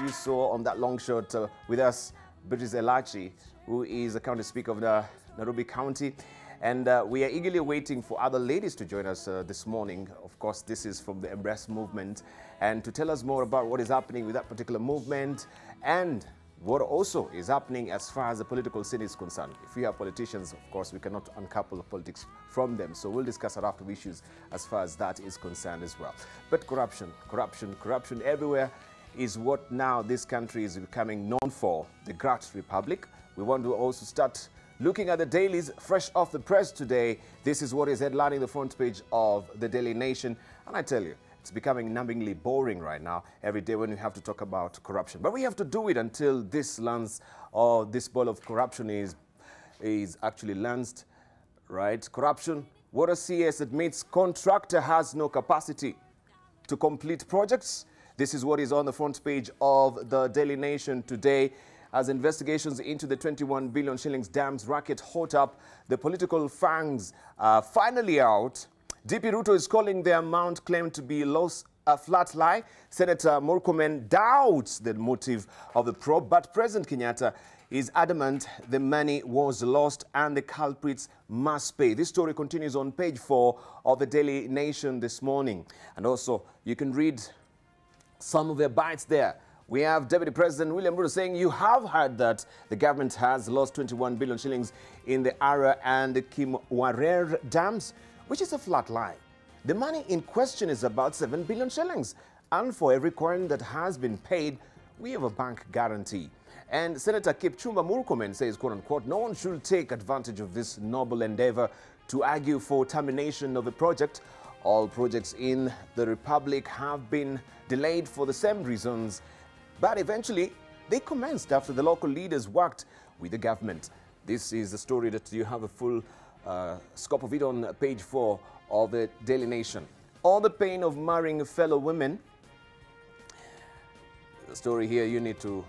you saw on that long shot with us, British Elachi, who is the county speaker of the Nairobi County. And we are eagerly waiting for other ladies to join us this morning. Of course, this is from the Embrace movement. And to tell us more about what is happening with that particular movement and what also is happening as far as the political scene is concerned. If we have politicians, of course, we cannot uncouple politics from them. So we'll discuss a lot of issues as far as that is concerned as well. But corruption everywhere is what now this country is becoming known for, the Grat Republic. We want to also start looking at the dailies fresh off the press today. This is what is headlining the front page of the Daily Nation. And I tell you, it's becoming numbingly boring right now every day when we have to talk about corruption. But we have to do it until this lands, or this ball of corruption is actually lanced, right? Corruption. Water CS admits contractor has no capacity to complete projects. This is what is on the front page of the Daily Nation today. As investigations into the 21 billion shillings dams racket hot up, the political fangs are finally out. DP Ruto is calling the amount claimed to be lost a flat lie. Senator Murkomen doubts the motive of the probe, but President Kenyatta is adamant the money was lost and the culprits must pay. This story continues on page 4 of the Daily Nation this morning. And also, you can read some of their bites there. We have Deputy President William Ruto saying, you have heard that the government has lost 21 billion shillings in the Ara and the Kimwarer dams, which is a flat lie. The money in question is about 7 billion shillings. And for every coin that has been paid, we have a bank guarantee. And Senator Kipchumba Murkomen says, quote unquote, no one should take advantage of this noble endeavor to argue for termination of a project. All projects in the Republic have been delayed for the same reasons. But eventually, they commenced after the local leaders worked with the government. This is the story that you have a full scope of it on page 4 of the Daily Nation. All the pain of marrying fellow women. The story here you need to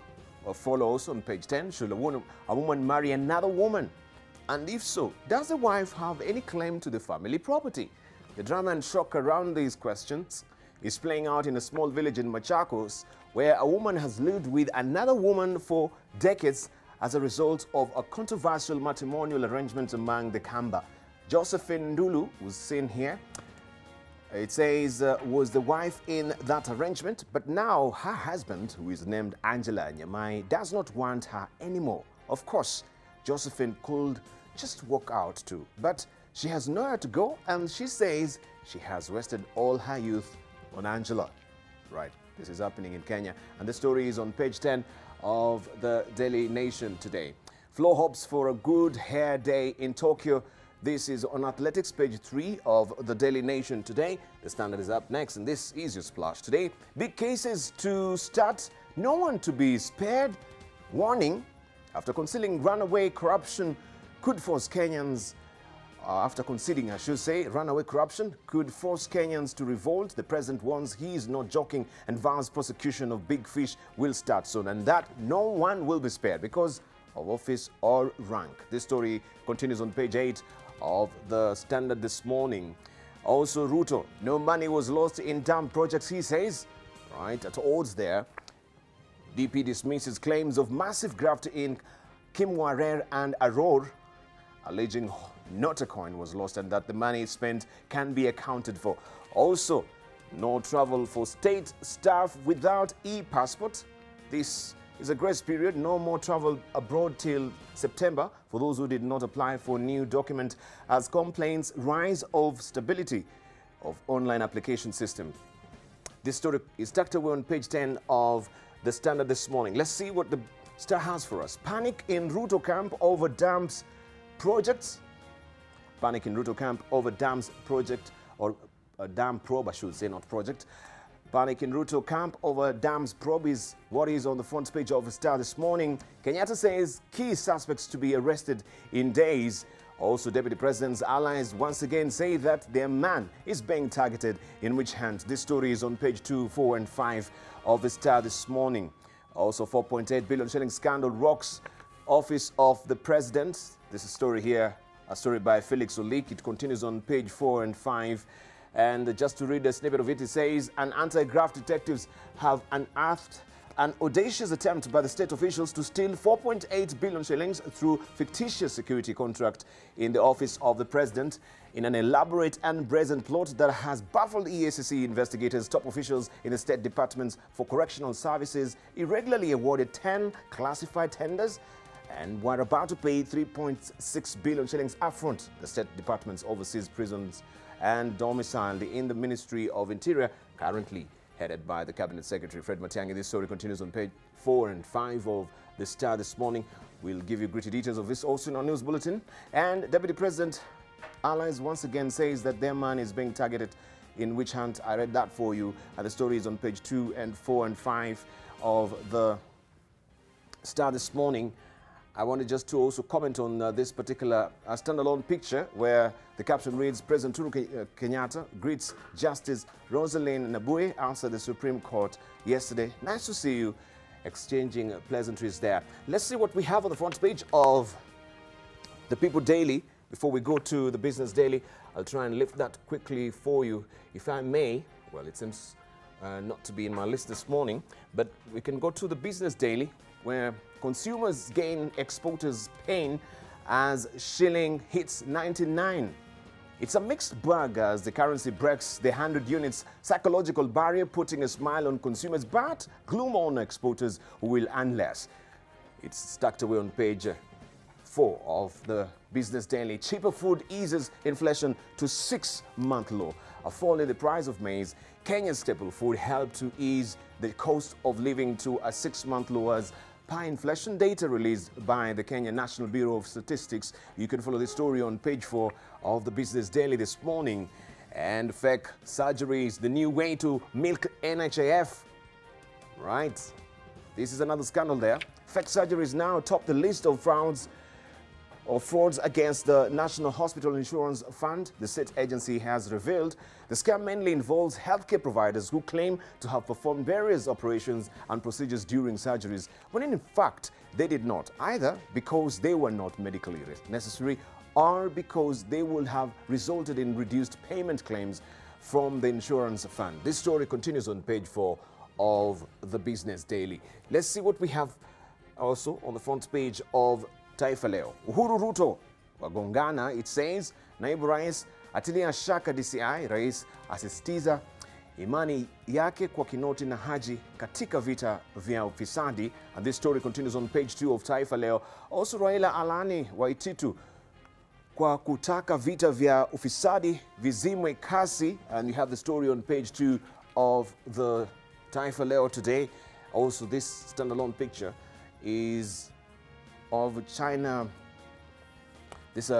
follow also on page 10. Should a woman marry another woman? And if so, does the wife have any claim to the family property? The drama and shock around these questions is playing out in a small village in Machakos, where a woman has lived with another woman for decades as a result of a controversial matrimonial arrangement among the Kamba. Josephine Ndulu, who's seen here, it says, was the wife in that arrangement, but now her husband, who is named Angela Nyamai, does not want her anymore. Of course, Josephine could just walk out too, but she has nowhere to go, and she says she has wasted all her youth on Angela. Right, this is happening in Kenya, and the story is on page 10 of the Daily Nation today. Flow hopes for a good hair day in Tokyo. This is on athletics, page 3 of the Daily Nation today. The Standard is up next, and this is your splash today. Big cases to start, no one to be spared. Warning, after concealing runaway corruption could force Kenyans after conceding, I should say, runaway corruption could force Kenyans to revolt. The president warns he is not joking and vows prosecution of big fish will start soon, and that no one will be spared because of office or rank. This story continues on page 8 of the Standard this morning. Also, Ruto, no money was lost in dam projects, he says. Right, at odds there. DP dismisses claims of massive graft in Kimwarer and Aror, alleging not a coin was lost and that the money spent can be accounted for. Also, no travel for state staff without e-passport. This is a grace period. No more travel abroad till September for those who did not apply for a new document as complaints rise of stability of online application system. This story is tucked away on page 10 of the Standard this morning. Let's see what the Star has for us. Panic in Ruto camp over dams projects. Panic in Ruto camp over dams project, or a dam probe, I should say, not project. Panic in Ruto camp over dams probe is what is on the front page of the Star this morning. Kenyatta says key suspects to be arrested in days. Also, Deputy President's allies once again say that their man is being targeted. In which hands? This story is on page 2, 4 and 5 of the Star this morning. Also, 4.8 billion shilling scandal rocks office of the president. This is a story here, a story by Felix Olik. It continues on page 4 and 5. And just to read a snippet of it, it says, an anti-graft detectives have unearthed an audacious attempt by the state officials to steal 4.8 billion shillings through fictitious security contract in the office of the president in an elaborate and brazen plot that has baffled EACC investigators. Top officials in the State Departments for Correctional Services irregularly awarded 10 classified tenders and were about to pay 3.6 billion shillings upfront. The State Departments oversees prisons and domiciled in the Ministry of Interior, currently headed by the Cabinet Secretary Fred Matiang'i. This story continues on page 4 and 5 of the Star this morning. We'll give you gritty details of this also in our news bulletin. And Deputy President Allies once again says that their man is being targeted in witch hunt. I read that for you, and the story is on page 2 and 4 and 5 of the Star this morning. I wanted just to also comment on this particular standalone picture where the caption reads, President Uhuru Kenyatta greets Justice Rosaline Nabue outside the Supreme Court yesterday. Nice to see you exchanging pleasantries there. Let's see what we have on the front page of the People Daily. Before we go to the Business Daily, I'll try and lift that quickly for you, if I may. Well, it seems not to be in my list this morning, but we can go to the Business Daily, where consumers gain, exporters pain as shilling hits 99. It's a mixed bag as the currency breaks the 100 units psychological barrier, putting a smile on consumers, but gloom on exporters who will earn less. It's tucked away on page 4 of the Business Daily. Cheaper food eases inflation to 6-month low. A fall in the price of maize, Kenya's staple food, helped to ease the cost of living to a 6-month low as per inflation data released by the Kenya National Bureau of Statistics. You can follow this story on page 4 of the Business Daily this morning. And fake surgeries, the new way to milk NHIF. Right. This is another scandal there. Fake surgeries now top the list of frauds against the National Hospital Insurance Fund. The state agency has revealed the scam mainly involves healthcare providers who claim to have performed various operations and procedures during surgeries, when in fact they did not, either because they were not medically necessary or because they would have resulted in reduced payment claims from the insurance fund. This story continues on page 4 of the Business Daily. Let's see what we have also on the front page of Taifa Leo. Uhuru Ruto wagongana, it says. Naibu Rais atilia shaka DCI, Rais asisitiza imani yake kwa Kinoti na Haji katika vita vya ufisadi. And this story continues on page 2 of Taifa Leo. Also Raila alani Waititu kwa kutaka vita vya ufisadi vizimwe kasi. And you have the story on page 2 of the Taifa Leo today. Also this standalone picture is of China. These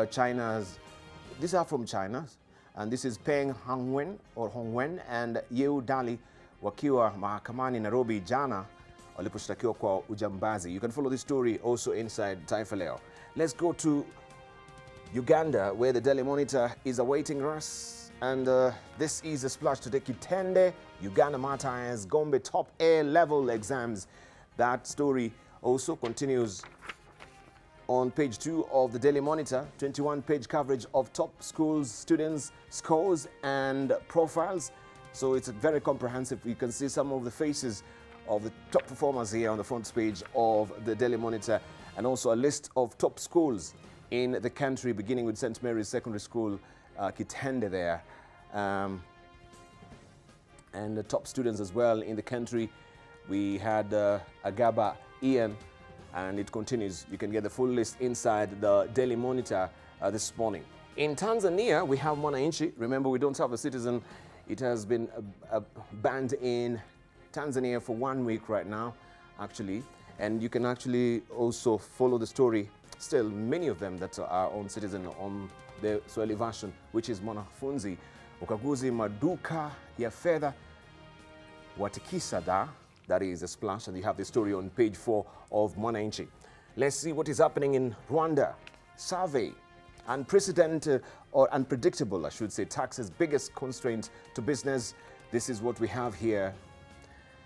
are from China, and this is Peng Hongwen and Yeu Dali wakiwa mahakamani Nairobi jana waliposhtakiwa kwa ujambazi. You can follow this story also inside Taifa Leo. Let's go to Uganda, where the Daily Monitor is awaiting us, and this is a splash today. Kitende, Uganda martyrs Gombe top A-level exams. That story also continues on page 2 of the Daily Monitor. 21-page coverage of top schools, students, scores and profiles. So it's very comprehensive. You can see some of the faces of the top performers here on the front page of the Daily Monitor, and also a list of top schools in the country, beginning with St. Mary's Secondary School, Kitende there. And the top students as well in the country. We had Agaba Ian, and it continues. You can get the full list inside the Daily Monitor this morning. In Tanzania, we have Mwananchi. Remember, we don't have a Citizen. It has been banned in Tanzania for 1 week right now, actually. And you can actually also follow the story. Still, many of them that are on Citizen on the Swahili version, which is Mwanafunzi ukaguzi maduka ya fedha watikisa da. That is a splash, and you have the story on page 4 of Mwananchi. Let's see what is happening in Rwanda. Survey. Unprecedented or unpredictable, I should say, taxes biggest constraint to business. This is what we have here.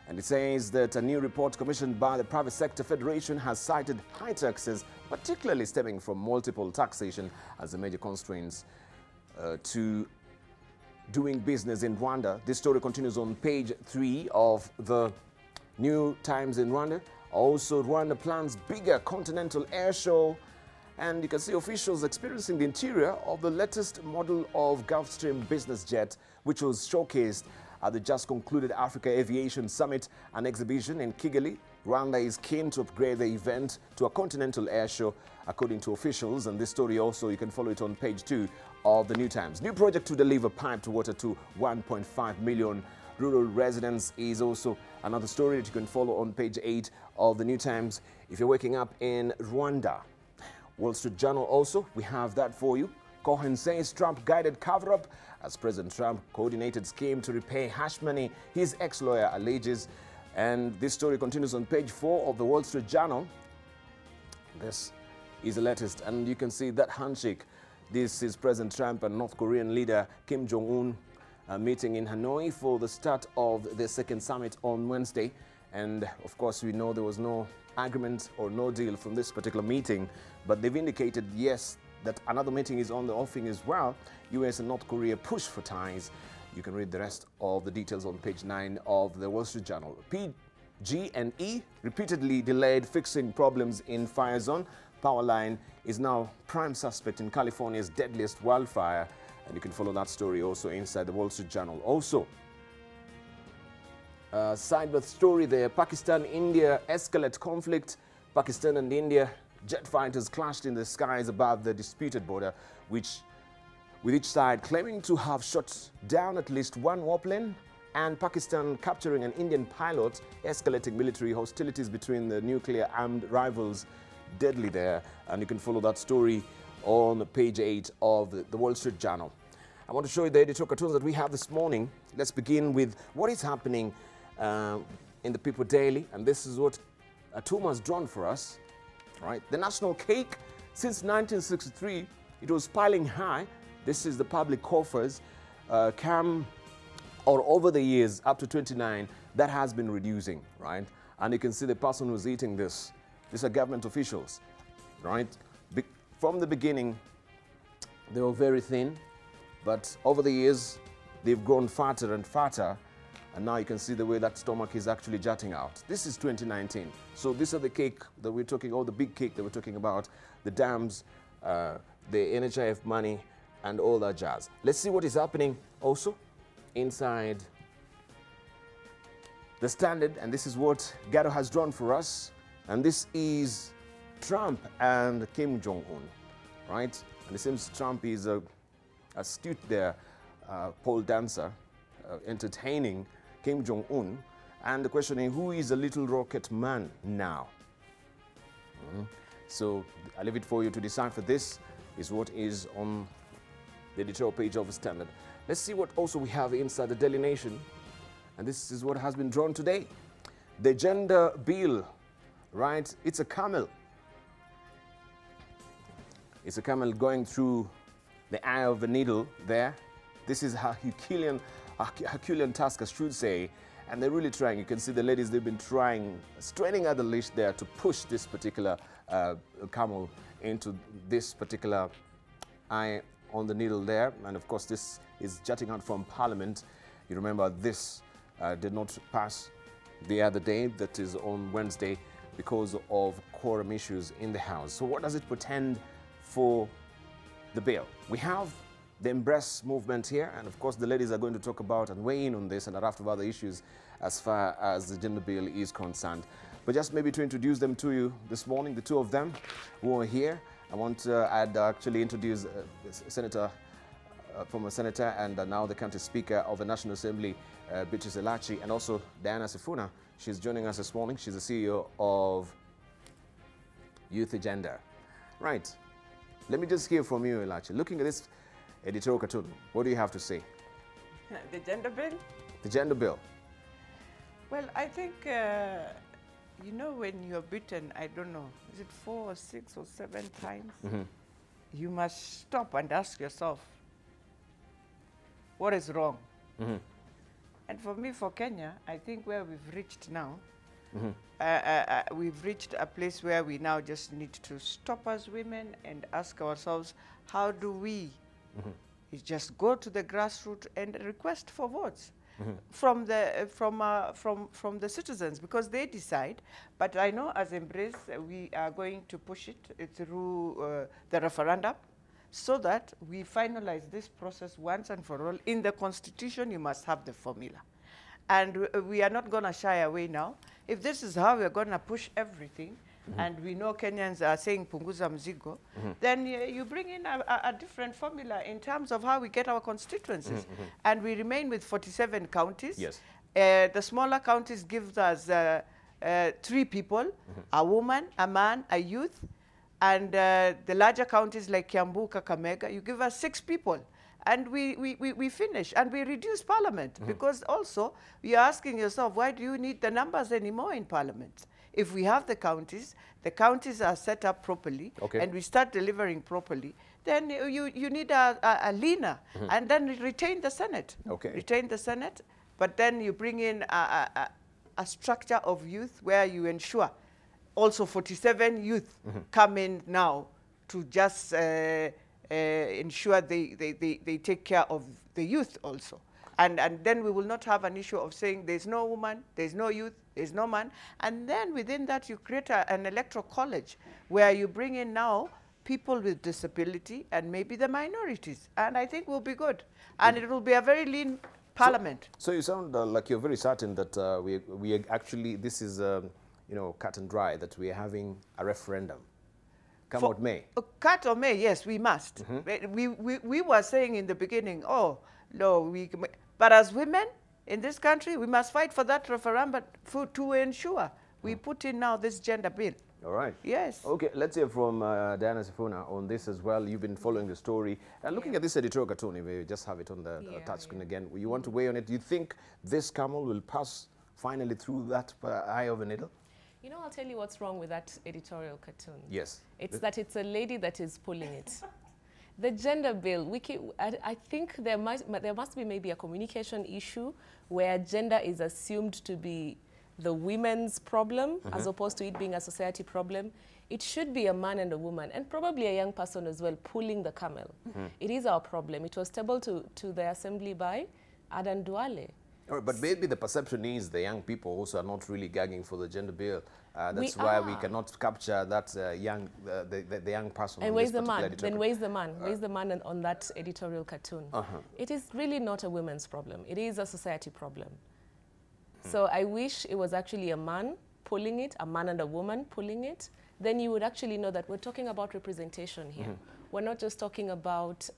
And it says that a new report commissioned by the Private Sector Federation has cited high taxes, particularly stemming from multiple taxation, as the major constraints to doing business in Rwanda. This story continues on page 3 of the New Times in Rwanda. Also, Rwanda plans bigger continental air show. And you can see officials experiencing the interior of the latest model of Gulfstream business jet, which was showcased at the just concluded Africa Aviation Summit and exhibition in Kigali. Rwanda is keen to upgrade the event to a continental air show, according to officials. And this story also, you can follow it on page 2 of the New Times. New project to deliver piped water to 1.5 million rural residents is also another story that you can follow on page 8 of the New Times. If you're waking up in Rwanda, Wall Street Journal also, we have that for you. Cohen says Trump guided cover-up as President Trump coordinated scheme to repay hush money, his ex-lawyer alleges. And this story continues on page 4 of the Wall Street Journal. This is the latest, and you can see that handshake. This is President Trump and North Korean leader Kim Jong-un meeting in Hanoi for the start of the second summit on Wednesday. And of course, we know there was no agreement or no deal from this particular meeting, but they've indicated, yes, that another meeting is on the offing as well. US and North Korea push for ties. You can read the rest of the details on page 9 of the Wall Street Journal. PG&E repeatedly delayed fixing problems in fire zone. Power line is now prime suspect in California's deadliest wildfire. And you can follow that story also inside the Wall Street Journal. Also, side by story there, Pakistan-India escalate conflict. Pakistan and India jet fighters clashed in the skies above the disputed border, with each side claiming to have shot down at least one warplane, and Pakistan capturing an Indian pilot, escalating military hostilities between the nuclear-armed rivals. Deadly there, and you can follow that story on page 8 of the Wall Street Journal. I want to show you the editorial cartoons that we have this morning. Let's begin with what is happening in the People Daily, and this is what Atuma has drawn for us. Right, the national cake since 1963, it was piling high. This is the public coffers. Over the years up to 29, that has been reducing, right? And you can see the person who's eating this. These are government officials, right? From the beginning, they were very thin, but over the years, they've grown fatter and fatter. And now you can see the way that stomach is actually jutting out. This is 2019. So these are the cake that we're talking, all the big cake that we're talking about, the dams, the NHIF money, and all that jazz. Let's see what is happening also inside the Standard. And this is what Gatto has drawn for us. And this is Trump and Kim Jong-un, right? And it seems Trump is astute there, pole dancer, entertaining Kim Jong-un, and the question is, who is a little rocket man now? So I leave it for you to decipher. This is what is on the editorial page of the Standard. Let's see what also we have inside the Daily Nation, and this is what has been drawn today. The gender bill, right? It's a camel. It's a camel going through the eye of the needle there. This is a Herculean task, I should say, and they're really trying. You can see the ladies, they've been trying, straining at the leash there to push this particular camel into this particular eye on the needle there. And of course, this is jutting out from Parliament. You remember this did not pass the other day, that is on Wednesday, because of quorum issues in the House. So what does it portend for the bill? We have the Embrace movement here, and of course the ladies are going to talk about and weigh in on this and a raft of other issues as far as the gender bill is concerned. But just maybe to introduce them to you this morning, the two of them who are here, I want to actually introduce former senator and now the county speaker of the National Assembly, Beatrice Elachi, and also Diana Sifuna. She's joining us this morning. She's the CEO of Youth Agenda. Right. Let me just hear from you, Elachi. Looking at this editorial cartoon, what do you have to say? The gender bill? The gender bill. Well, I think, you know, when you're bitten, I don't know, is it 4 or 6 or 7 times? You must stop and ask yourself, what is wrong? And for me, for Kenya, I think where we've reached now, we've reached a place where we now just need to stop as women and ask ourselves, how do we just go to the grassroots and request for votes? from the citizens, because they decide. But I know as Embrace, we are going to push it through the referendum, so that we finalize this process once and for all. In the Constitution, you must have the formula. And we are not going to shy away now. If this is how we're going to push everything, and we know Kenyans are saying punguza mzigo, then you bring in a different formula in terms of how we get our constituencies. And we remain with 47 counties. Yes. The smaller counties give us 3 people, a woman, a man, a youth. And the larger counties like Kiambu, Kakamega, you give us 6 people. And we finish, and we reduce parliament. Because also, you're asking yourself, why do you need the numbers anymore in parliament? If we have the counties are set up properly, and we start delivering properly, then you need a leaner, and then retain the Senate. Retain the Senate, but then you bring in a structure of youth where you ensure also 47 youth come in now to just ensure they take care of the youth also. And then we will not have an issue of saying there's no woman, there's no youth, there's no man. And then within that, you create an electoral college where you bring in now people with disability and maybe the minorities. And I think we'll be good. And it will be a very lean parliament. So you sound like you're very certain that we actually, this is, you know, cut and dry, that we are having a referendum. Come what may. Cut or may, yes, we must. We were saying in the beginning, oh, no, but as women in this country, we must fight for that referendum to ensure we put in now this gender bill. All right. Yes. Okay, let's hear from Diana Sifuna on this as well. You've been following the story. And looking at this editorial cartoon, if we just have it on the touch screen again, you want to weigh on it. Do you think this camel will pass finally through that eye of a needle? You know, I'll tell you what's wrong with that editorial cartoon. Yes. It's that it's a lady that is pulling it. The gender bill, I think there must be maybe a communication issue where gender is assumed to be the women's problem as opposed to it being a society problem. It should be a man and a woman, and probably a young person as well, pulling the camel. It is our problem. It was tabled to the assembly by Adan Duale. All right, but maybe the perception is the young people also are not really gagging for the gender bill. That's why we cannot capture that the young person. And where's the man? Then where's the man? Where's the man on that editorial cartoon? It is really not a women's problem. It is a society problem. So I wish it was actually a man pulling it, a man and a woman pulling it. Then you would actually know that we're talking about representation here. We're not just talking about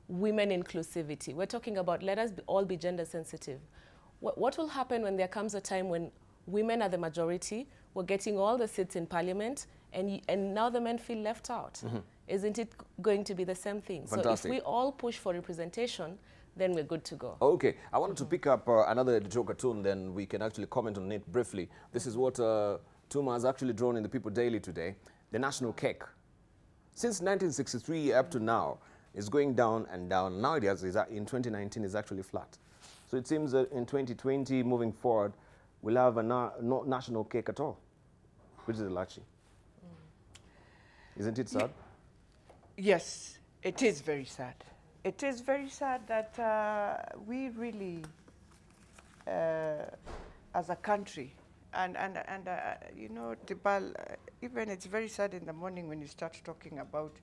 women inclusivity. We're talking about let us all be gender sensitive. What will happen when there comes a time when women are the majority, we're getting all the seats in parliament, and now the men feel left out? Isn't it going to be the same thing? Fantastic. So if we all push for representation, then we're good to go. Okay, I wanted to pick up another editorial cartoon, then we can actually comment on it briefly. This is what Tuma has actually drawn in the People Daily today, the national cake. Since 1963 up to now, it's going down and down. Now it is, in 2019, it's actually flat. So it seems that in 2020, moving forward, we'll have no national cake at all, which is a lachi. Isn't it sad? Yes, it is very sad. It is very sad that we really, as a country, and you know, Tibal, even it's very sad in the morning when you start talking about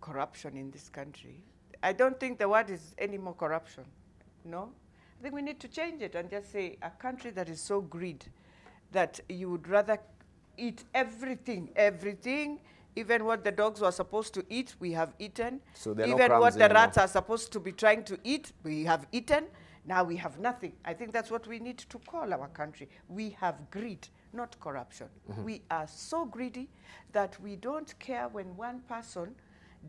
corruption in this country. I don't think the word is any more corruption, no? I think we need to change it and just say a country that is so greedy that you would rather eat everything, even what the dogs were supposed to eat, we have eaten. So even what the rats are supposed to be trying to eat, we have eaten. Now we have nothing. I think that's what we need to call our country. We have greed, not corruption. We are so greedy that we don't care when one person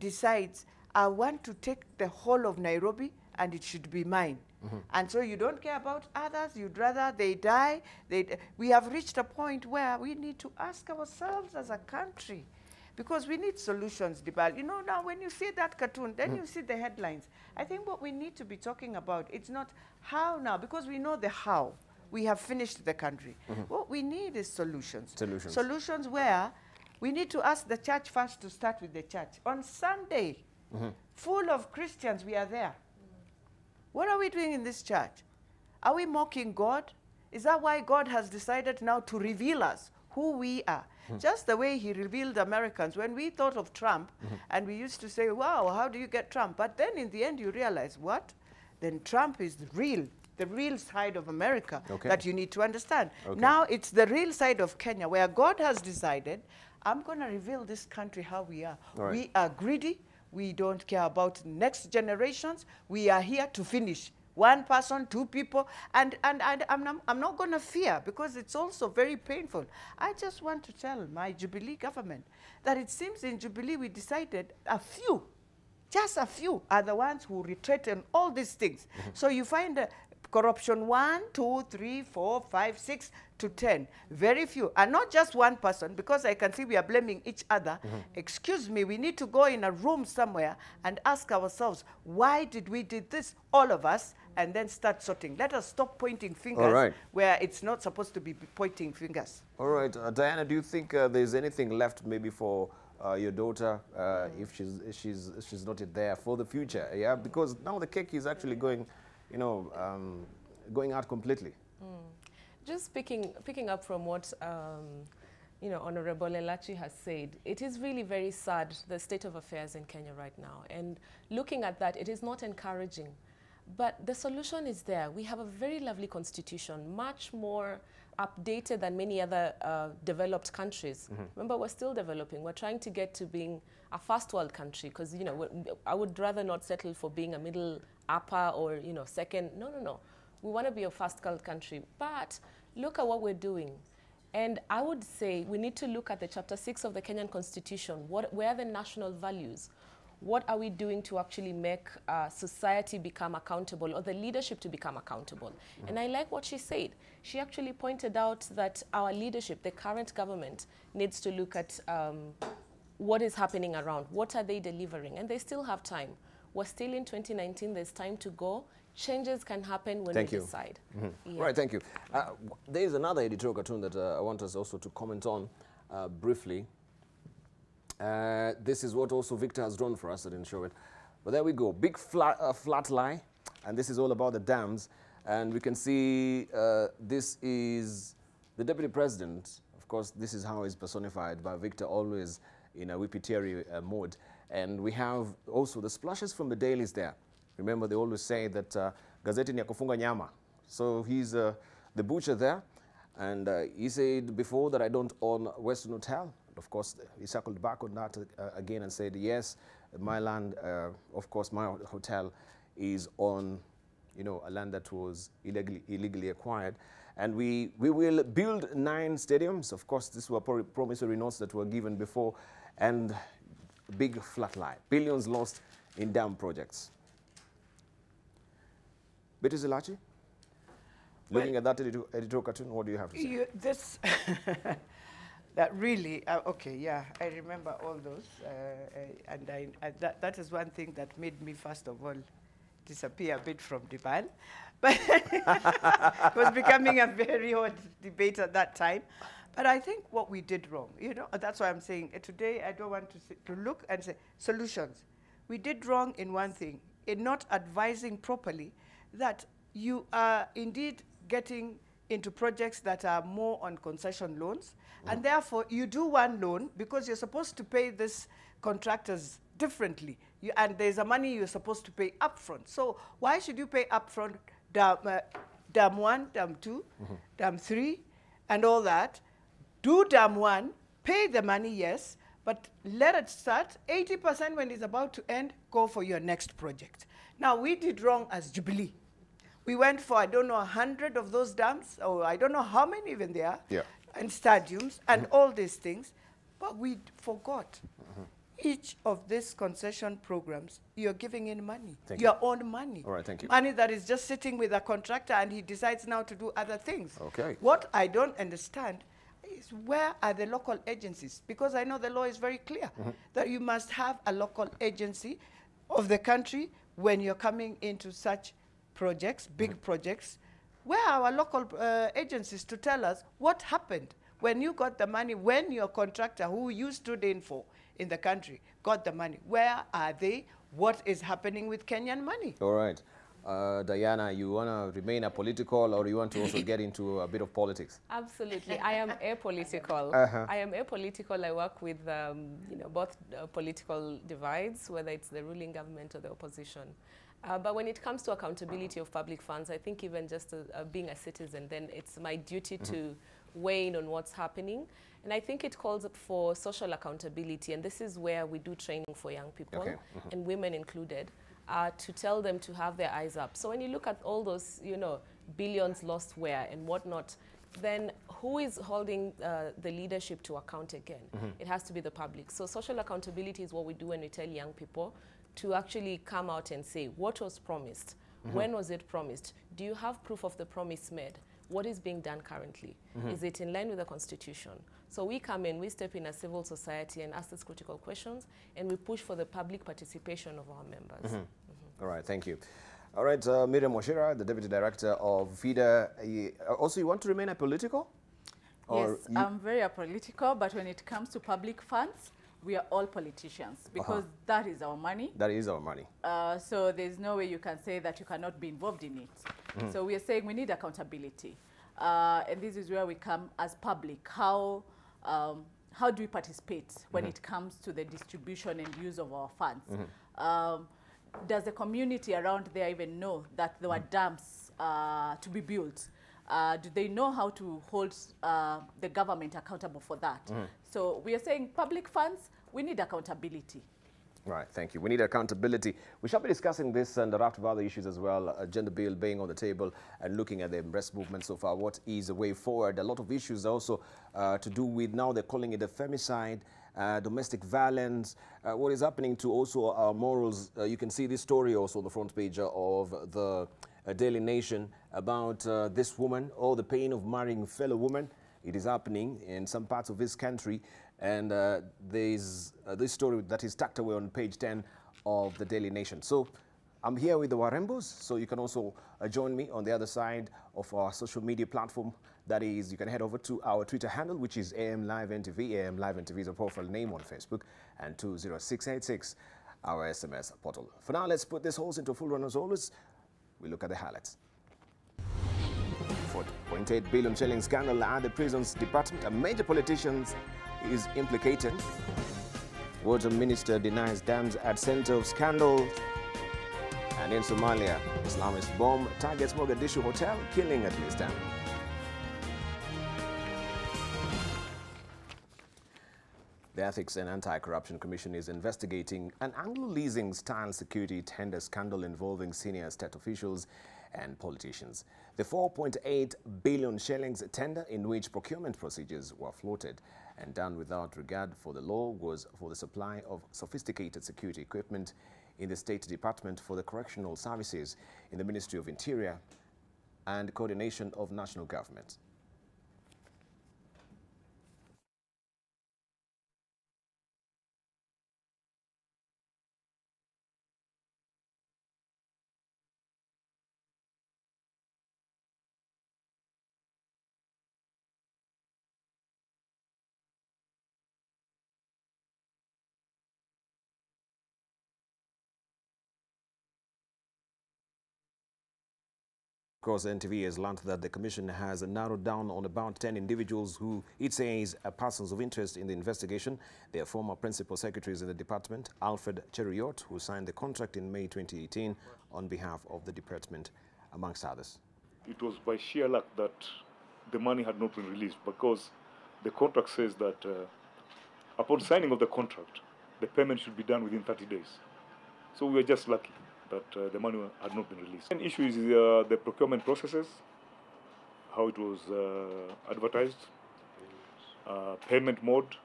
decides, I want to take the whole of Nairobi and it should be mine. And so you don't care about others, you'd rather they die. We have reached a point where we need to ask ourselves as a country, because we need solutions, Dibal. You know, now when you see that cartoon, then you see the headlines. I think what we need to be talking about, it's not how now, because we know the how. We have finished the country. What we need is solutions. Solutions where we need to ask the church first to start with the church. On Sunday, full of Christians, we are there. What are we doing in this church? Are we mocking God? Is that why God has decided now to reveal us who we are? Just the way he revealed Americans. When we thought of Trump, and we used to say, wow, how do you get Trump? But then in the end you realize, what? Then Trump is the real side of America that you need to understand. Now it's the real side of Kenya, where God has decided, I'm going to reveal this country how we are. We are greedy. We don't care about next generations. We are here to finish. One person, two people, and I'm not going to fear, because it's also very painful. I just want to tell my Jubilee government that it seems in Jubilee we decided a few, just a few, are the ones who retreat on all these things. So you find corruption 1, 2, 3, 4, 5, 6 to 10. Very few. And not just one person, because I can see we are blaming each other. Excuse me, we need to go in a room somewhere and ask ourselves, why did we do this, all of us, and then start sorting. Let us stop pointing fingers where it's not supposed to be pointing fingers. All right. Diana, do you think there's anything left maybe for your daughter if she's not there for the future? Yeah, because now the cake is actually going, you know, going out completely. Just picking up from what you know, Honorable Elachi has said, it is really very sad, the state of affairs in Kenya right now. And looking at that, it is not encouraging. But the solution is there. We have a very lovely constitution, much more updated than many other developed countries. Remember, we're still developing. We're trying to get to being a first world country, because, you know, I would rather not settle for being a middle upper or, you know, second. No, no, no. We want to be a first world country. But look at what we're doing. And I would say we need to look at the Chapter 6 of the Kenyan Constitution. Where are the national values? What are we doing to actually make society become accountable, or the leadership to become accountable? And I like what she said. She actually pointed out that our leadership, the current government, needs to look at what is happening around. What are they delivering? And they still have time. We're still in 2019. There's time to go. Changes can happen when we decide. Yeah. Right, thank you. There is another editorial cartoon that I want us also to comment on briefly. This is what also Victor has drawn for us. I didn't show it. But there we go. Big flat lie. And this is all about the dams. And we can see this is the Deputy President. Of course, this is how he's personified by Victor, always in a whippy mode. And we have also the splashes from the dailies there. Remember, they always say that gazeti ni ya kufunga nyama. So he's the butcher there. And he said before that I don't own Western Hotel. Of course, he circled back on that again and said, yes, my land, of course, my hotel is on, you know, a land that was illegally acquired. And we will build 9 stadiums. Of course, these were promissory notes that were given before. And big flat lie. Billions lost in dam projects. Betty Zilachi, looking at that editorial cartoon, what do you have to say? This... That really, okay, yeah, I remember all those, and that is one thing that made me, first of all, disappear a bit from Dubai. But it was becoming a very hot debate at that time. But I think what we did wrong, you know, that's why I'm saying today I don't want to look and say solutions. We did wrong in one thing, in not advising properly that you are indeed getting into projects that are more on concession loans. And therefore, you do one loan because you're supposed to pay this contractors differently. And there's a money you're supposed to pay upfront. So why should you pay upfront dam 1, dam 2, dam 3, and all that? Do dam 1, pay the money, yes, but let it start. 80% when it's about to end, go for your next project. Now, we did wrong as Jubilee. We went for, I don't know, 100 of those dams, or I don't know how many even there are, and stadiums, and all these things, but we forgot. Each of these concession programs, you're giving in money, your own money. All right, thank you. Money that is just sitting with a contractor, and he decides now to do other things. Okay. What I don't understand is where are the local agencies? Because I know the law is very clear that you must have a local agency of the country when you're coming into such projects, big projects. Where are our local agencies to tell us what happened when you got the money, when your contractor who you stood in for in the country got the money? Where are they? What is happening with Kenyan money? All right. Diana, you want to remain apolitical, or you want to also get into a bit of politics? Absolutely. I am apolitical. I am apolitical. I work with you know, both political divides, whether it's the ruling government or the opposition. But when it comes to accountability of public funds, I think even just being a citizen, then it's my duty to weigh in on what's happening. And I think it calls up for social accountability, and this is where we do training for young people, and women included, to tell them to have their eyes up. So when you look at all those, you know, billions lost where and whatnot, then who is holding the leadership to account again? It has to be the public. So social accountability is what we do when we tell young people to actually come out and say, what was promised? When was it promised? Do you have proof of the promise made? What is being done currently? Is it in line with the Constitution? So we come in, we step in as civil society and ask these critical questions, and we push for the public participation of our members. All right, thank you. All right, Miriam Washira, the Deputy Director of FIDA. Also, you want to remain apolitical? Yes, I'm very apolitical, but when it comes to public funds, we are all politicians because that is our money. That is our money. So there's no way you can say that you cannot be involved in it. So we are saying we need accountability. And this is where we come as public. How do we participate when it comes to the distribution and use of our funds? Does the community around there even know that there were dams to be built? Do they know how to hold the government accountable for that? So we are saying public funds, we need accountability. Right, thank you. We need accountability. We shall be discussing this and a raft of other issues as well. Gender bill being on the table and looking at the breast movement so far. What is the way forward? A lot of issues also to do with, now they're calling it a femicide, domestic violence. What is happening to also our morals? You can see this story also on the front page of the Daily Nation about this woman, the pain of marrying a fellow woman. It is happening in some parts of this country. And there's this story that is tucked away on page 10 of the Daily Nation. So I'm here with the Warembos, so you can also join me on the other side of our social media platform. That is, you can head over to our Twitter handle, which is AM Live NTV. AM Live NTV is a profile name on Facebook, and 20686, our SMS portal. For now, let's put this horse into full run as always. We look at the highlights. 4.8 billion shilling scandal at the prisons department. A major politician is implicated. Water minister denies dams at center of scandal. And in Somalia, Islamist bomb targets Mogadishu hotel, killing at least 10. The Ethics and Anti-Corruption Commission is investigating an Anglo-leasing style security tender scandal involving senior state officials and politicians. The 4.8 billion shillings tender, in which procurement procedures were floated and done without regard for the law, was for the supply of sophisticated security equipment in the State Department for the Correctional Services in the Ministry of Interior and Coordination of National Government. Of course, NTV has learned that the Commission has narrowed down on about 10 individuals who it says are persons of interest in the investigation. They are former principal secretaries in the department, Alfred Cheruiyot, who signed the contract in May 2018 on behalf of the department, amongst others. It was by sheer luck that the money had not been released, because the contract says that upon signing of the contract, the payment should be done within 30 days. So we were just lucky that the money had not been released. An issue is the procurement processes, how it was advertised, payment mode,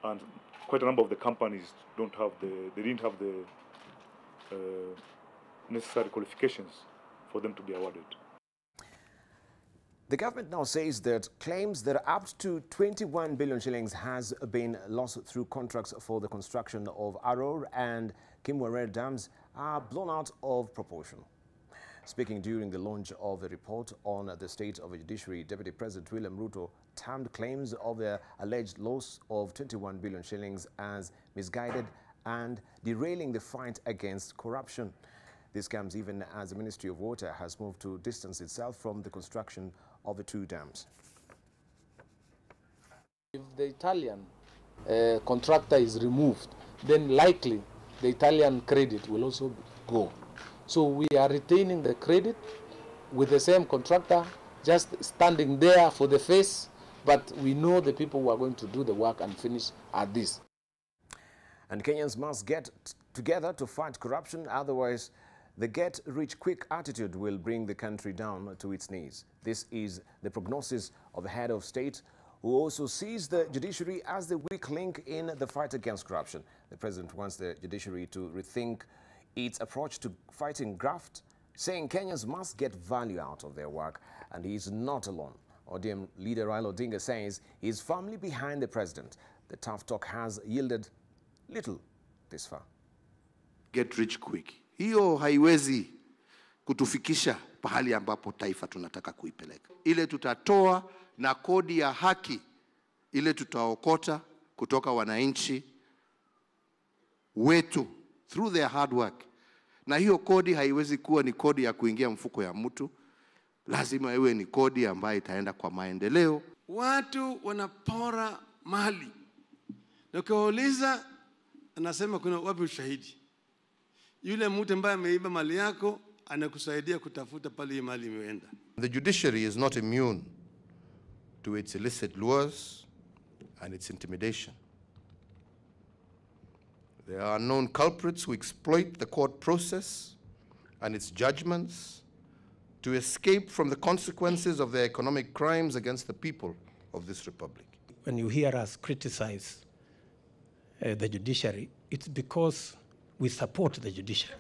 and quite a number of the companies didn't have the necessary qualifications for them to be awarded. The government now says that claims that up to 21 billion shillings has been lost through contracts for the construction of Aror and Kimwere dams are blown out of proportion. Speaking during the launch of a report on the state of the judiciary, Deputy President William Ruto termed claims of the alleged loss of 21 billion shillings as misguided and derailing the fight against corruption. This comes even as the Ministry of Water has moved to distance itself from the construction of the two dams. If the Italian contractor is removed, then likely the Italian credit will also go. So we are retaining the credit with the same contractor, just standing there for the face, but we know the people who are going to do the work and finish are this. And Kenyans must get together to fight corruption, otherwise the get-rich-quick attitude will bring the country down to its knees. This is the prognosis of the head of state, who also sees the judiciary as the weak link in the fight against corruption. The president wants the judiciary to rethink its approach to fighting graft, saying Kenyans must get value out of their work, and he is not alone. ODM leader Raila Odinga says he is firmly behind the president. The tough talk has yielded little this far. Get rich quick. Hiyo haiwezi kutufikisha pahali ambapo taifa tunataka kuipeleka. Ile tutatoa na kodi ya haki, ile tutaokota kutoka wananchi wetu through their hard work. Na hiyo kodi haiwezi kuwa ni kodi ya kuingia mfuko ya mtu. Lazima iwe ni kodi ambayo itaenda kwa maendeleo. Watu wanapora mali. Na ukiwauliza anasema kuna wapi ushahidi? Yule mtu ambaye ameiba mali yako anakusaidia kutafuta pale mali imeenda. The judiciary is not immune to its illicit lures and its intimidation. There are known culprits who exploit the court process and its judgments to escape from the consequences of their economic crimes against the people of this republic. When you hear us criticize the judiciary, it's because we support the judiciary.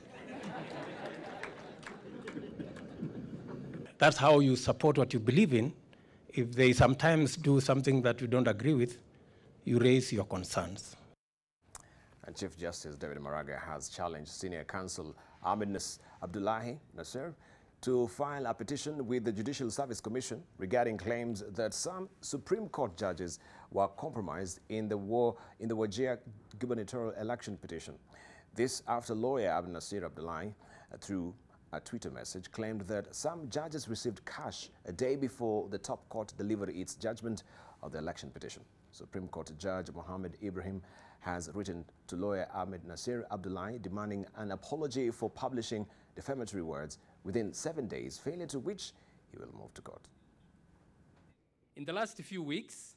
That's how you support what you believe in. If they sometimes do something that you don't agree with, you raise your concerns. And Chief Justice David Maraga has challenged Senior Counsel Ahmed Abdullahi Nasser to file a petition with the Judicial Service Commission regarding claims that some Supreme Court judges were compromised in the Wajir gubernatorial election petition. This after lawyer Abdul Nasir Abdullahi, through a Twitter message, claimed that some judges received cash a day before the top court delivered its judgment of the election petition. Supreme Court Judge Mohammed Ibrahim has written to lawyer Ahmed Nasir Abdullahi demanding an apology for publishing defamatory words within 7 days, failure to which he will move to court. In the last few weeks,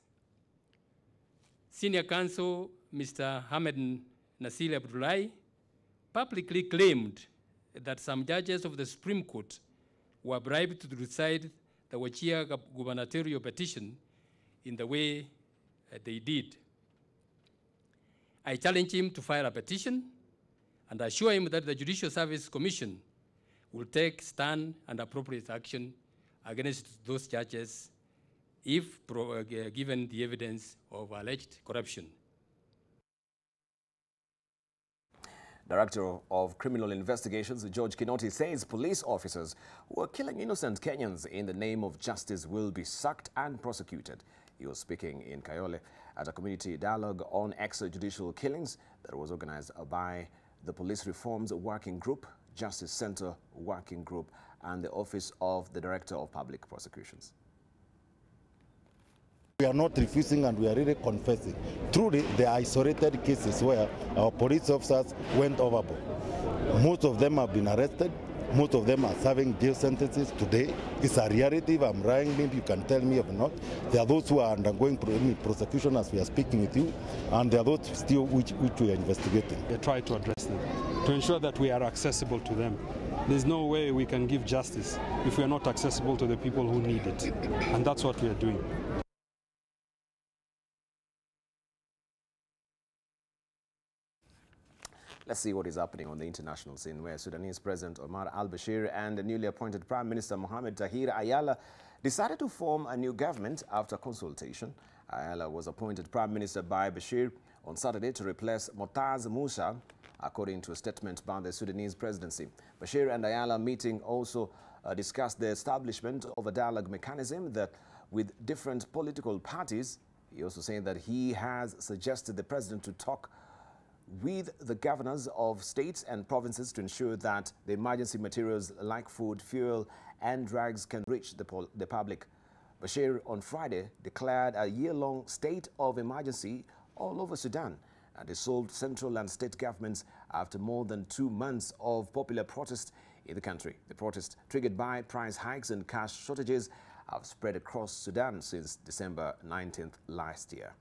Senior Counsel Mr. Ahmed Nasir Abdullahi publicly claimed that some judges of the Supreme Court were bribed to decide the Wajir gubernatorial petition in the way they did. I challenge him to file a petition and assure him that the Judicial Service Commission will take stern and appropriate action against those judges if given the evidence of alleged corruption. Director of Criminal Investigations, George Kinoti, says police officers who are killing innocent Kenyans in the name of justice will be sacked and prosecuted. He was speaking in Kayole at a community dialogue on extrajudicial killings that was organized by the Police Reforms Working Group, Justice Center Working Group, and the Office of the Director of Public Prosecutions. We are not refusing and we are really confessing. Truly, the isolated cases where our police officers went overboard. Most of them have been arrested. Most of them are serving jail sentences today. It's a reality. If I'm lying, maybe you can tell me if not. There are those who are undergoing prosecution as we are speaking with you, and there are those still which we are investigating. We try to address them, to ensure that we are accessible to them. There's no way we can give justice if we are not accessible to the people who need it, and that's what we are doing. Let's see what is happening on the international scene, where Sudanese President Omar al-Bashir and the newly appointed Prime Minister Mohamed Tahir Ayala decided to form a new government after consultation. Ayala was appointed Prime Minister by Bashir on Saturday to replace Motaz Musa, according to a statement by the Sudanese presidency. Bashir and Ayala meeting also discussed the establishment of a dialogue mechanism that with different political parties. He also said that he has suggested the president to talk with the governors of states and provinces to ensure that the emergency materials like food, fuel and drugs can reach the public. Bashir on Friday declared a year-long state of emergency all over Sudan and dissolved central and state governments after more than 2 months of popular protest in the country. The protest, triggered by price hikes and cash shortages, have spread across Sudan since December 19th last year.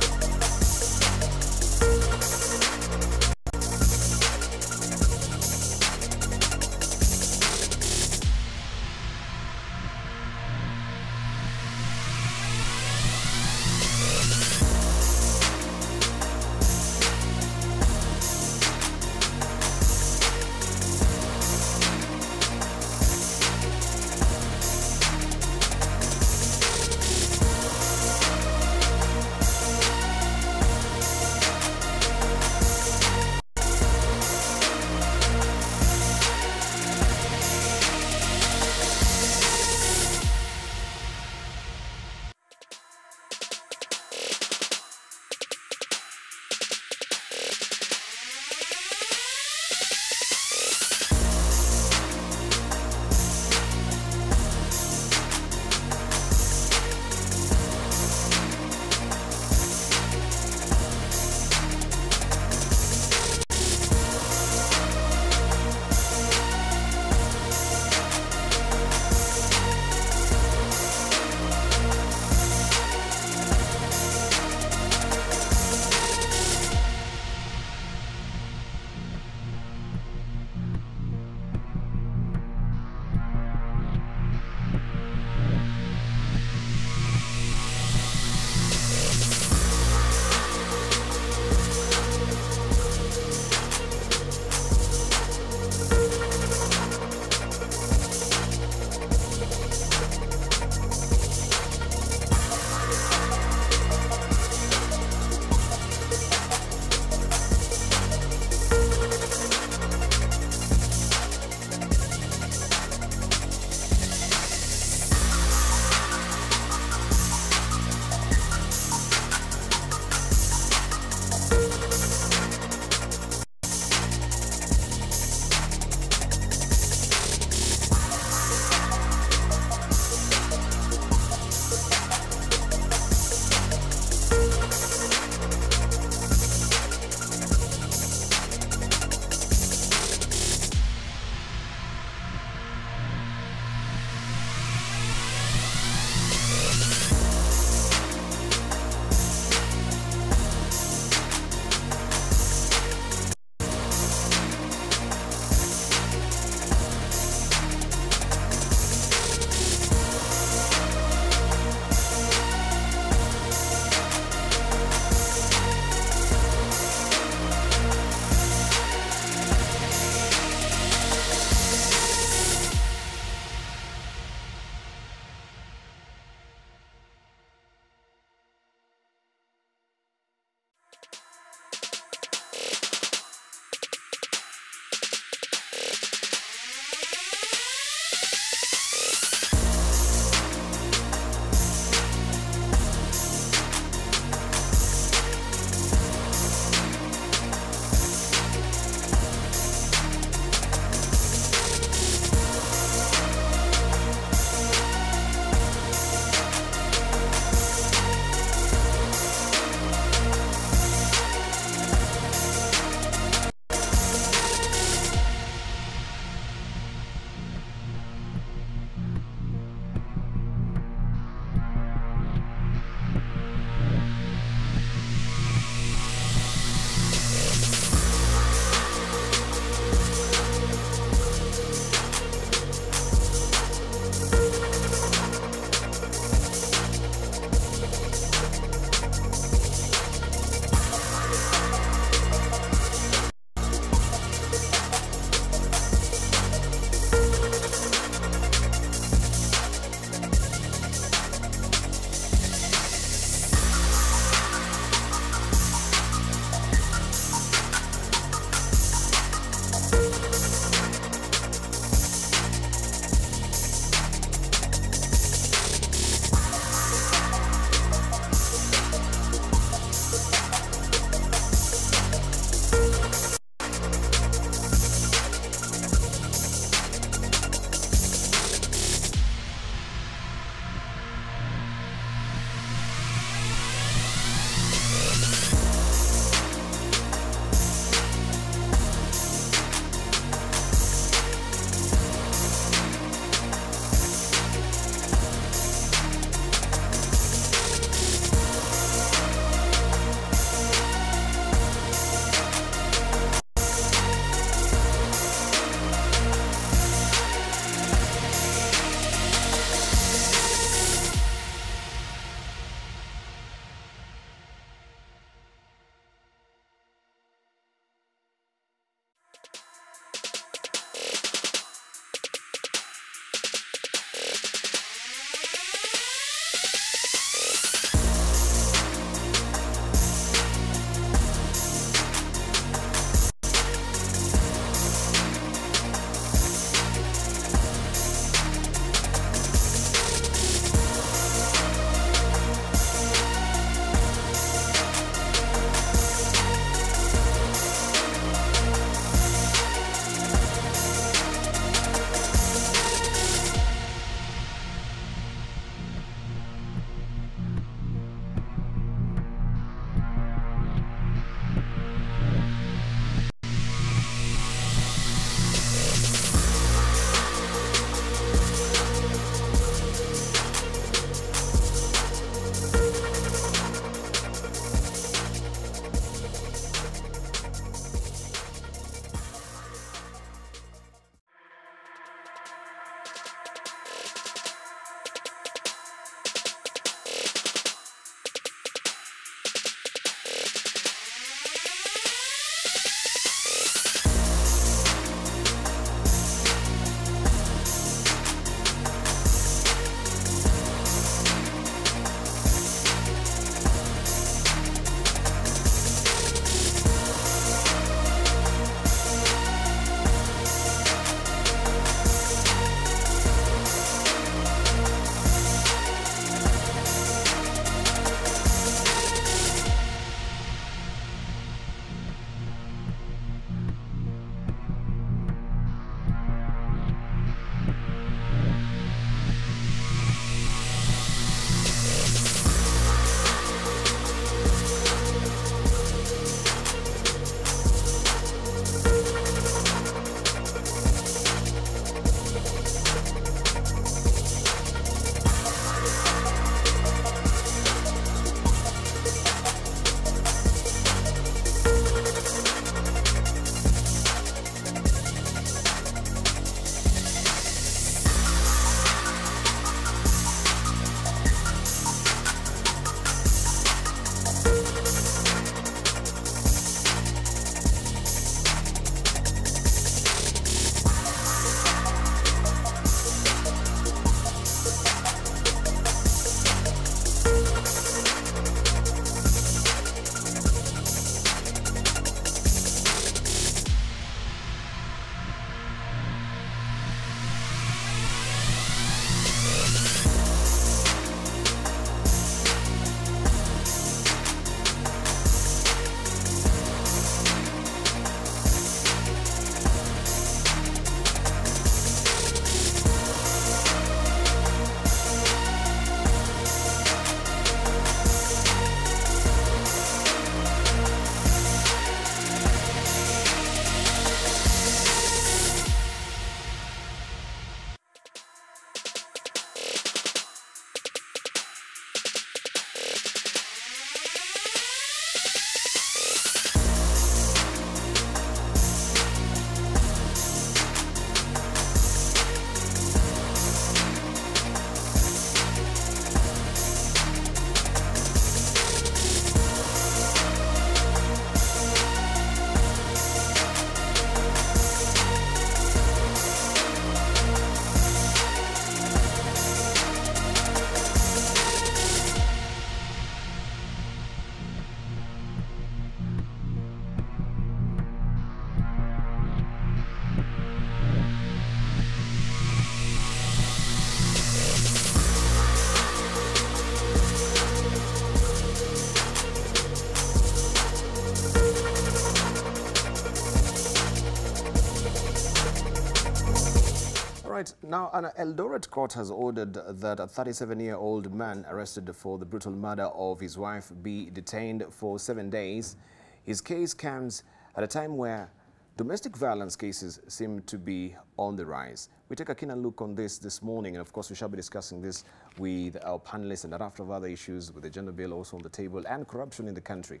Now, an Eldoret court has ordered that a 37-year-old man arrested for the brutal murder of his wife be detained for 7 days. His case comes at a time where domestic violence cases seem to be on the rise. We take a keen look on this morning, and of course we shall be discussing this with our panelists and a raft of other issues, with the gender bill also on the table and corruption in the country.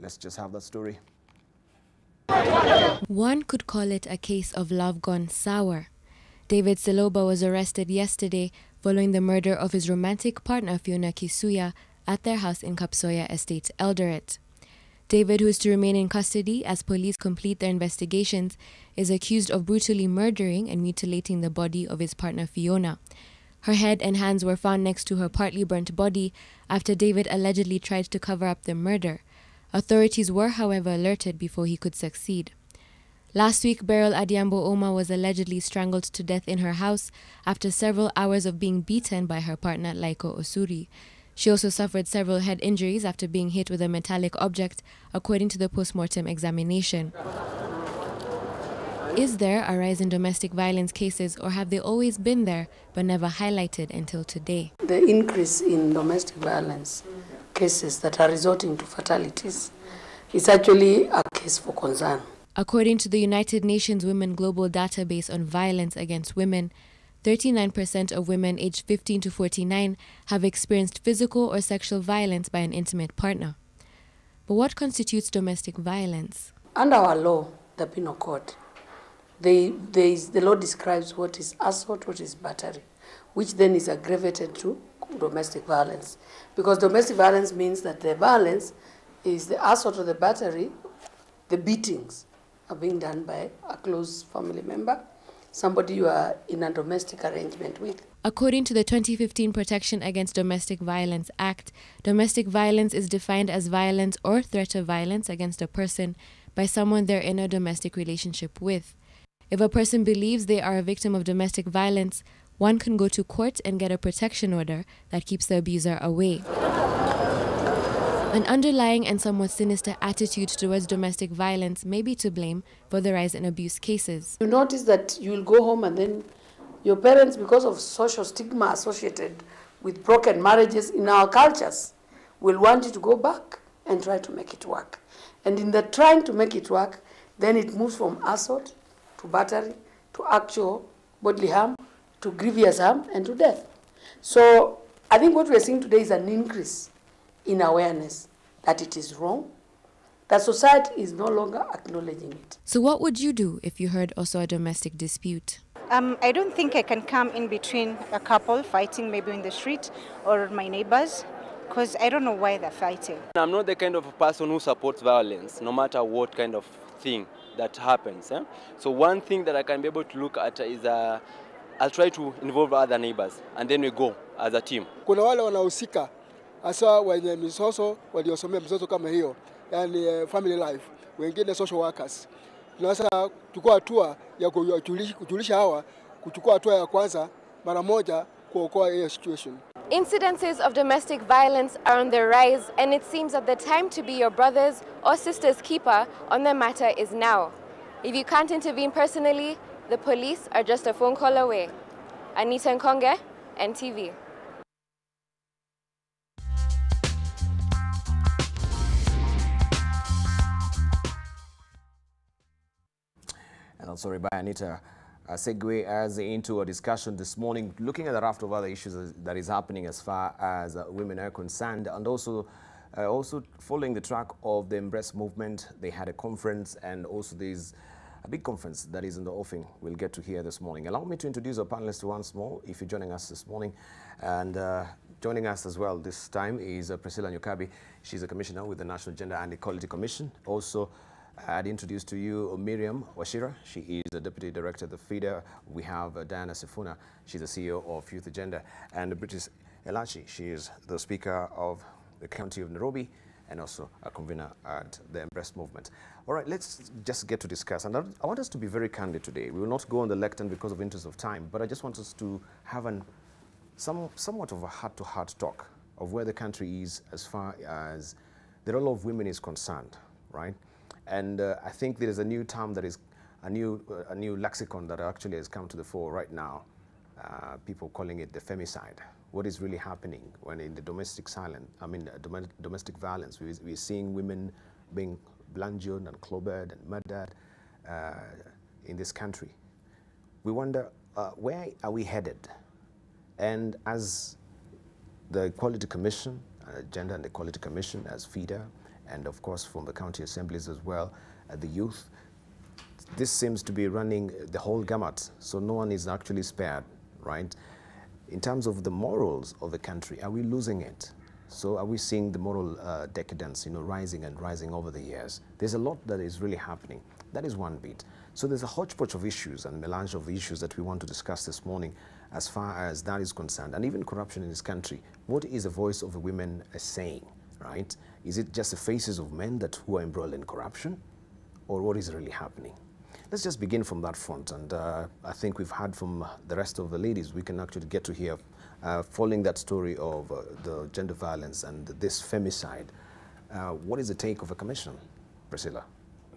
Let's just have that story. One could call it a case of love gone sour. David Siloba was arrested yesterday following the murder of his romantic partner Fiona Kisuya at their house in Kapsoya Estates, Eldoret. David, who is to remain in custody as police complete their investigations, is accused of brutally murdering and mutilating the body of his partner Fiona. Her head and hands were found next to her partly burnt body after David allegedly tried to cover up the murder. Authorities were, however, alerted before he could succeed. Last week, Beryl Adiambo Oma was allegedly strangled to death in her house after several hours of being beaten by her partner Laiko Osuri. She also suffered several head injuries after being hit with a metallic object, according to the post-mortem examination. Is there a rise in domestic violence cases, or have they always been there but never highlighted until today? The increase in domestic violence cases that are resulting to fatalities is actually a case for concern. According to the United Nations Women Global Database on Violence Against Women, 39% of women aged 15 to 49 have experienced physical or sexual violence by an intimate partner. But what constitutes domestic violence? Under our law, the Penal Code, the law describes what is assault, what is battery, which then is aggravated to domestic violence. Because domestic violence means that the violence is the assault or the battery, the beatings are being done by a close family member, somebody you are in a domestic arrangement with. According to the 2015 Protection Against Domestic Violence Act, domestic violence is defined as violence or threat of violence against a person by someone they're in a domestic relationship with. If a person believes they are a victim of domestic violence, one can go to court and get a protection order that keeps the abuser away. An underlying and somewhat sinister attitude towards domestic violence may be to blame for the rise in abuse cases. You notice that you will go home and then your parents, because of social stigma associated with broken marriages in our cultures, will want you to go back and try to make it work. And in the trying to make it work, then it moves from assault to battery to actual bodily harm to grievous harm and to death. So I think what we're seeing today is an increase in awareness that it is wrong, that society is no longer acknowledging it. So what would you do if you heard also a domestic dispute? I don't think I can come in between a couple fighting maybe in the street or my neighbors, because I don't know why they're fighting. I'm not the kind of person who supports violence, no matter what kind of thing that happens. So one thing that I can be able to look at is I'll try to involve other neighbors, and then we go as a team. Kuna wale wanahusika hasa wenye mizozo waliosomea mizozo kama hiyo, yani family life, wengine social workers. Tunaweza kuchukua hatua ya kujulisha hawa, kuchukua hatua ya kwanza mara moja kuokoa hiyo situation. Incidences of domestic violence are on the rise, and it seems that the time to be your brother's or sister's keeper on the matter is now. If you can't intervene personally, the police are just a phone call away. Anita Nkonge, NTV. And also by Anita, segue as into a discussion this morning, looking at the raft of other issues that is happening as far as women are concerned, and also following the track of the Embrace movement. They had a conference, and also there's a big conference that is in the offing we'll get to hear this morning. Allow me to introduce our panelists once more, if you're joining us this morning. And joining us as well this time is Priscilla Nyukabi. She's a commissioner with the National Gender and Equality Commission. Also, I'd introduce to you Miriam Washira. She is the Deputy Director of the FIDA. We have Diana Sifuna. She's the CEO of Youth Agenda. And British Elachi. She is the Speaker of the County of Nairobi and also a convener at the Embrace movement. All right, let's just get to discuss. And I want us to be very candid today. We will not go on the lectern because of interest of time, but I just want us to have somewhat of a heart-to-heart talk of where the country is as far as the role of women is concerned, right? And I think there is a new term that is a new lexicon that actually has come to the fore right now, people calling it the femicide. What is really happening when in the domestic domestic violence, we're seeing women being bludgeoned and clobbered and murdered in this country. We wonder, where are we headed? And as the Equality Commission, Gender and Equality Commission as feeder, and of course from the county assemblies as well, the youth, this seems to be running the whole gamut, so no one is actually spared, right? In terms of the morals of the country, are we losing it? So are we seeing the moral decadence, rising and rising over the years? There's a lot that is really happening. That is one bit. So there's a hodgepodge of issues and melange of issues that we want to discuss this morning as far as that is concerned, and even corruption in this country. What is the voice of the women saying, right? Is it just the faces of men who are embroiled in corruption, or what is really happening? Let's just begin from that front, and I think we've heard from the rest of the ladies. We can actually get to hear, following that story of the gender violence and this femicide. What is the take of a commission, Priscilla?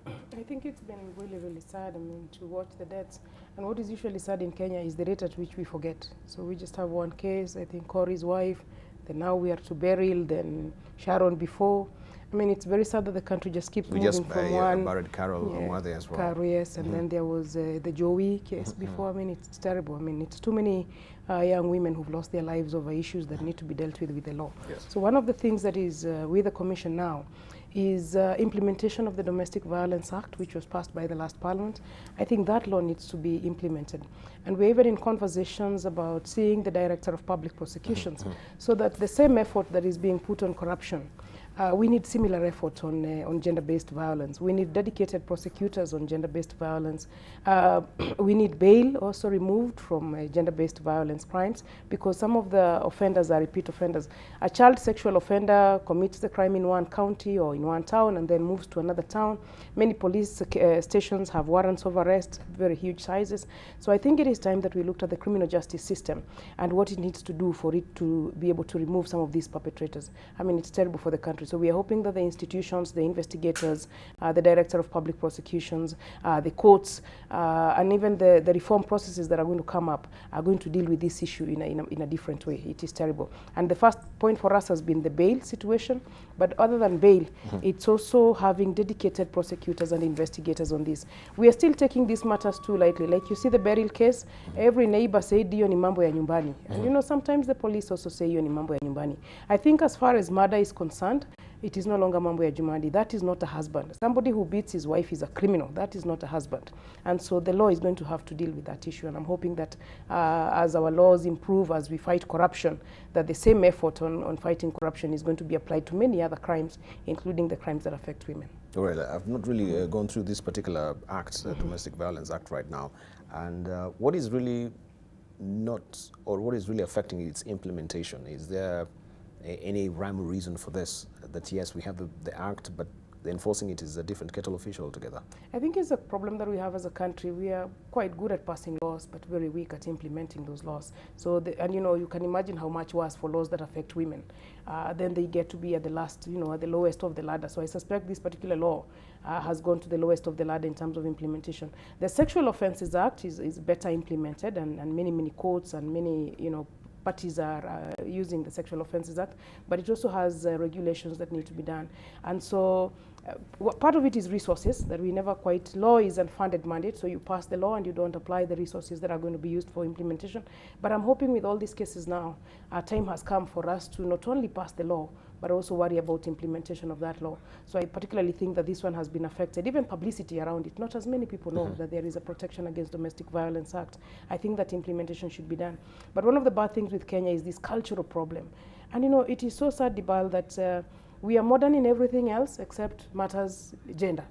I think it's been really, really sad, to watch the deaths. And what is usually sad in Kenya is the rate at which we forget. So we just have one case, I think Corey's wife, then now we are to Beryl, then Sharon before. It's very sad that the country just keeps moving from one. Buried Carol as well. Carol, yes, and then there was the Joey case before. It's terrible. It's too many young women who've lost their lives over issues that need to be dealt with the law. Yes. So one of the things that is with the Commission now is implementation of the Domestic Violence Act, which was passed by the last Parliament. I think that law needs to be implemented. And we're even in conversations about seeing the Director of Public Prosecutions, so that the same effort that is being put on corruption, we need similar effort on gender-based violence. We need dedicated prosecutors on gender-based violence. We need bail also removed from gender-based violence crimes, because some of the offenders are repeat offenders. A child sexual offender commits the crime in one county or in one town and then moves to another town. Many police stations have warrants of arrest, very huge sizes. So I think it is time that we looked at the criminal justice system and what it needs to do for it to be able to remove some of these perpetrators. It's terrible for the country. So we are hoping that the institutions, the investigators, the Director of Public Prosecutions, the courts, and even the reform processes that are going to come up are going to deal with this issue in a different way. It is terrible. And the first point for us has been the bail situation. But other than bail, it's also having dedicated prosecutors and investigators on this. We are still taking these matters too lightly. Like you see the Beryl case, every neighbor said, "Hiyo ni mambo ya nyumbani." And sometimes the police also say, "Hiyo ni mambo ya nyumbani." I think as far as murder is concerned, it is no longer mambo ya jumandi. That is not a husband. Somebody who beats his wife is a criminal. That is not a husband. And so the law is going to have to deal with that issue. And I'm hoping that as our laws improve, as we fight corruption, that the same effort on fighting corruption is going to be applied to many other crimes, including the crimes that affect women. All right, I've not really gone through this particular act, Domestic Violence Act right now. And what is really what is really affecting its implementation? Is there any rhyme or reason for this, that yes, we have the act, but enforcing it is a different kettle of fish altogether? I think it's a problem that we have as a country. We are quite good at passing laws, but very weak at implementing those laws. So, you can imagine how much worse for laws that affect women. Then they get to be at the last, at the lowest of the ladder. So I suspect this particular law has gone to the lowest of the ladder in terms of implementation. The Sexual Offences Act is better implemented, and many courts and many, parties are using the Sexual Offences Act, but it also has regulations that need to be done. And so part of it is resources that we never quite, law is a funded mandate, so you pass the law and you don't apply the resources that are going to be used for implementation. But I'm hoping with all these cases now, our time has come for us to not only pass the law, but also worry about implementation of that law. So I particularly think that this one has been affected, even publicity around it. Not as many people know that there is a Protection Against Domestic Violence Act. I think that implementation should be done. But one of the bad things with Kenya is this cultural problem. And it is so sad, Dibal, that we are modern in everything else except matters gender.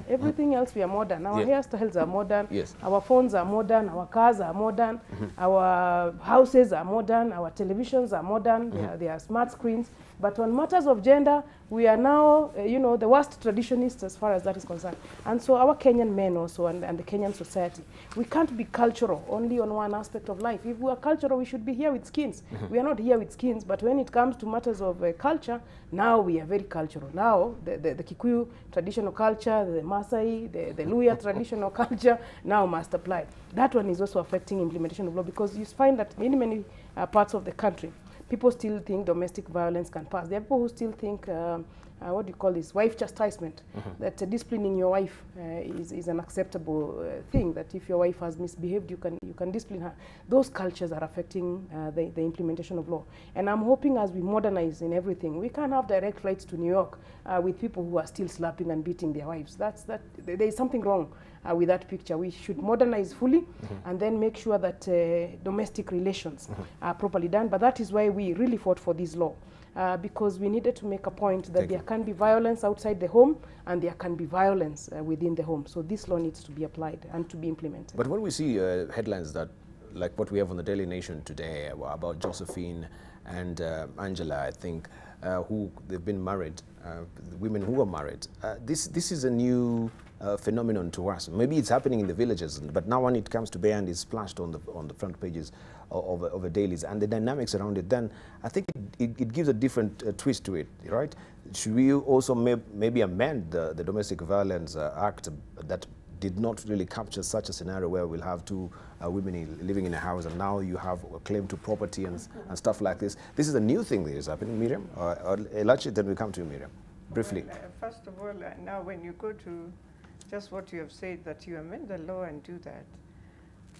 Everything else we are modern. Our hairstyles are modern, our phones are modern, our cars are modern, our houses are modern, our televisions are modern, they are smart screens. But on matters of gender, we are now, you know, the worst traditionists as far as that is concerned. And so our Kenyan men also and the Kenyan society, we can't be cultural only on one aspect of life. If we are cultural, we should be here with skins. We are not here with skins, but when it comes to matters of culture, now we are very cultural. Now, the Kikuyu traditional culture, the Maasai, the Luya traditional culture now must apply. That one is also affecting implementation of law, because you find that in many parts of the country, people still think domestic violence can pass. There are people who still think, what do you call this, wife chastisement, that disciplining your wife is an acceptable thing, that if your wife has misbehaved, you can discipline her. Those cultures are affecting the implementation of law. And I'm hoping as we modernize in everything, we can have direct flights to New York with people who are still slapping and beating their wives. There is something wrong with that picture. We should modernize fully and then make sure that domestic relations are properly done. But that is why we really fought for this law, because we needed to make a point that there can be violence outside the home and there can be violence within the home. So this law needs to be applied and to be implemented. But when we see headlines that, like what we have on the Daily Nation today about Josephine and Angela, I think, who they've been married, women who are married, this is a new phenomenon to us. Maybe it's happening in the villages, but now when it comes to Bay and is splashed on the front pages of the dailies and the dynamics around it, then I think it gives a different twist to it, right? Should we also maybe amend the Domestic Violence Act that did not really capture such a scenario where we'll have two women living in a house and now you have a claim to property and stuff like this? This is a new thing that is happening, Miriam. Elachi, then we come to you, Miriam, briefly. Well, first of all, now when you go to just what you have said, that you amend the law and do that,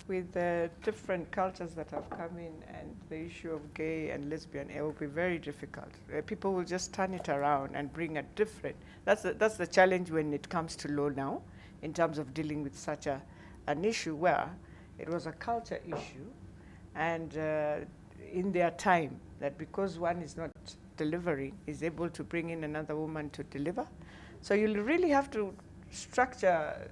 with the different cultures that have come in and the issue of gay and lesbian, it will be very difficult. People will just turn it around and bring a different, that's the challenge when it comes to law now, in terms of dealing with such an issue where it was a culture issue, and in their time, that because one is not delivering, is able to bring in another woman to deliver. So you'll really have to structure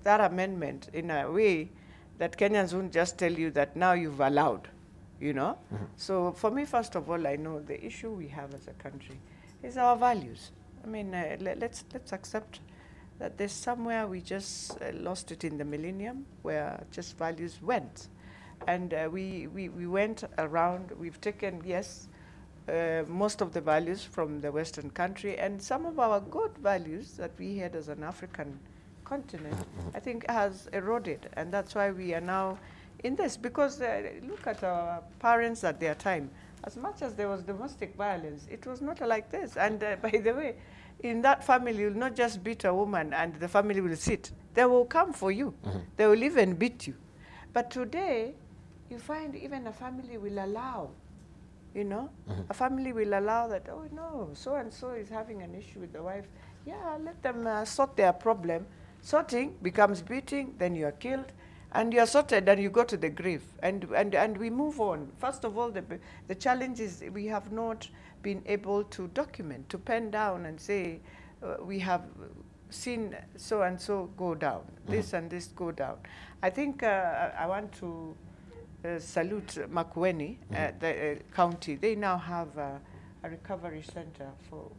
that amendment in a way that Kenyans won't just tell you that now you've allowed, you know? So for me, first of all, I know the issue we have as a country is our values. I mean, let's accept that there's somewhere we just lost it in the millennium, where just values went. And we went around, we've taken, yes, most of the values from the Western country, and some of our good values that we had as an African continent, I think has eroded. And that's why we are now in this, because look at our parents at their time. As much as there was domestic violence, it was not like this. And by the way, in that family, you'll not just beat a woman and the family will sit. They will come for you. They will even beat you. But today, you find even a family will allow, you know, a family will allow that, oh no, so-and-so is having an issue with the wife. Yeah, let them sort their problem. Sorting becomes beating, then you are killed, and you are sorted and you go to the grave. And we move on. First of all, the challenge is we have not been able to document, to pen down and say, we have seen so-and-so go down, this and this go down. I think I want to salute Makueni, the county. They now have a recovery center for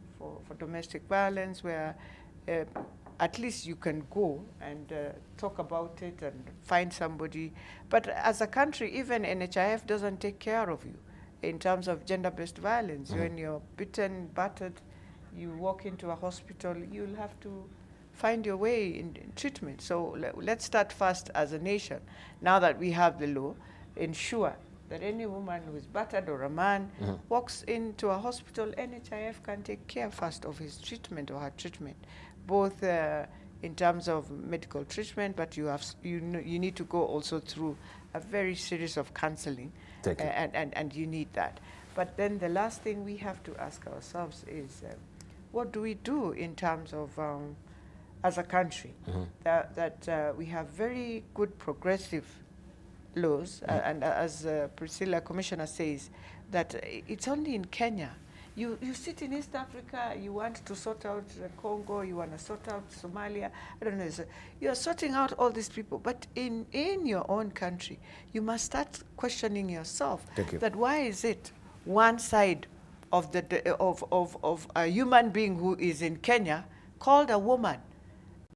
domestic violence where at least you can go and talk about it and find somebody. But as a country, even NHIF doesn't take care of you in terms of gender-based violence. When you're beaten, battered, you walk into a hospital, you'll have to find your way in treatment. So let's start first as a nation. Now that we have the law, ensure that any woman who is battered or a man walks into a hospital, NHIF can take care first of his treatment or her treatment, both in terms of medical treatment, but you need to go also through a very series of counseling, and you need that. But then the last thing we have to ask ourselves is, what do we do in terms of, as a country, that we have very good progressive laws, and as Priscilla, Commissioner, says, that it's only in Kenya. You sit in East Africa, you want to sort out Congo, you want to sort out Somalia, I don't know. So you're sorting out all these people, but in your own country, you must start questioning yourself that why is it one side of a human being who is in Kenya called a woman,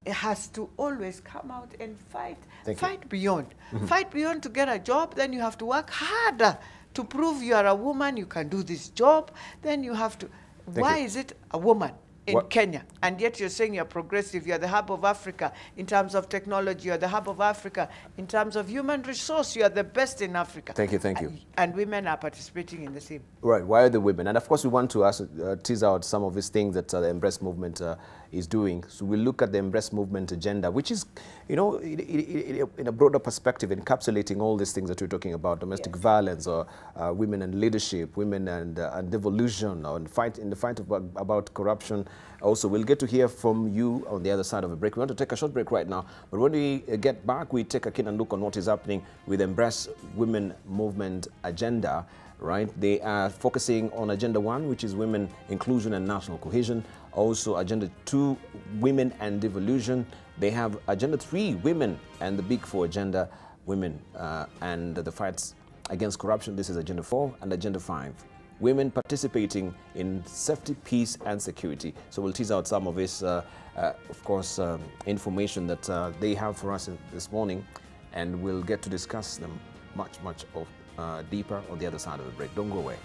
it has to always come out and fight. Fight beyond. Fight beyond to get a job. Then you have to work harder to prove you are a woman, you can do this job. Then you have to... Why is it a woman in Kenya? And yet you're saying you're progressive, you're the hub of Africa in terms of technology, you're the hub of Africa in terms of human resource, you are the best in Africa. Thank you. And women are participating in the same. Right, why are the women? And of course we want to tease out some of these things that the Embrace movement is doing. So we'll look at the Embrace movement agenda, which is, you know, in a broader perspective, encapsulating all these things that we're talking about, domestic violence, or women and leadership, women and devolution, or in the fight about corruption. Also, we'll get to hear from you on the other side of a break. We want to take a short break right now, but when we get back, we take a keen look on what is happening with Embrace Women Movement agenda. Right, they are focusing on Agenda 1, which is women inclusion and national cohesion. Also, Agenda 2, women and devolution. They have Agenda 3, women and the Big Four agenda, women and the fights against corruption. This is Agenda 4 and Agenda 5. Women participating in safety, peace and security. So we'll tease out some of this, of course, information that they have for us this morning, and we'll get to discuss them much deeper on the other side of the break. Don't go away.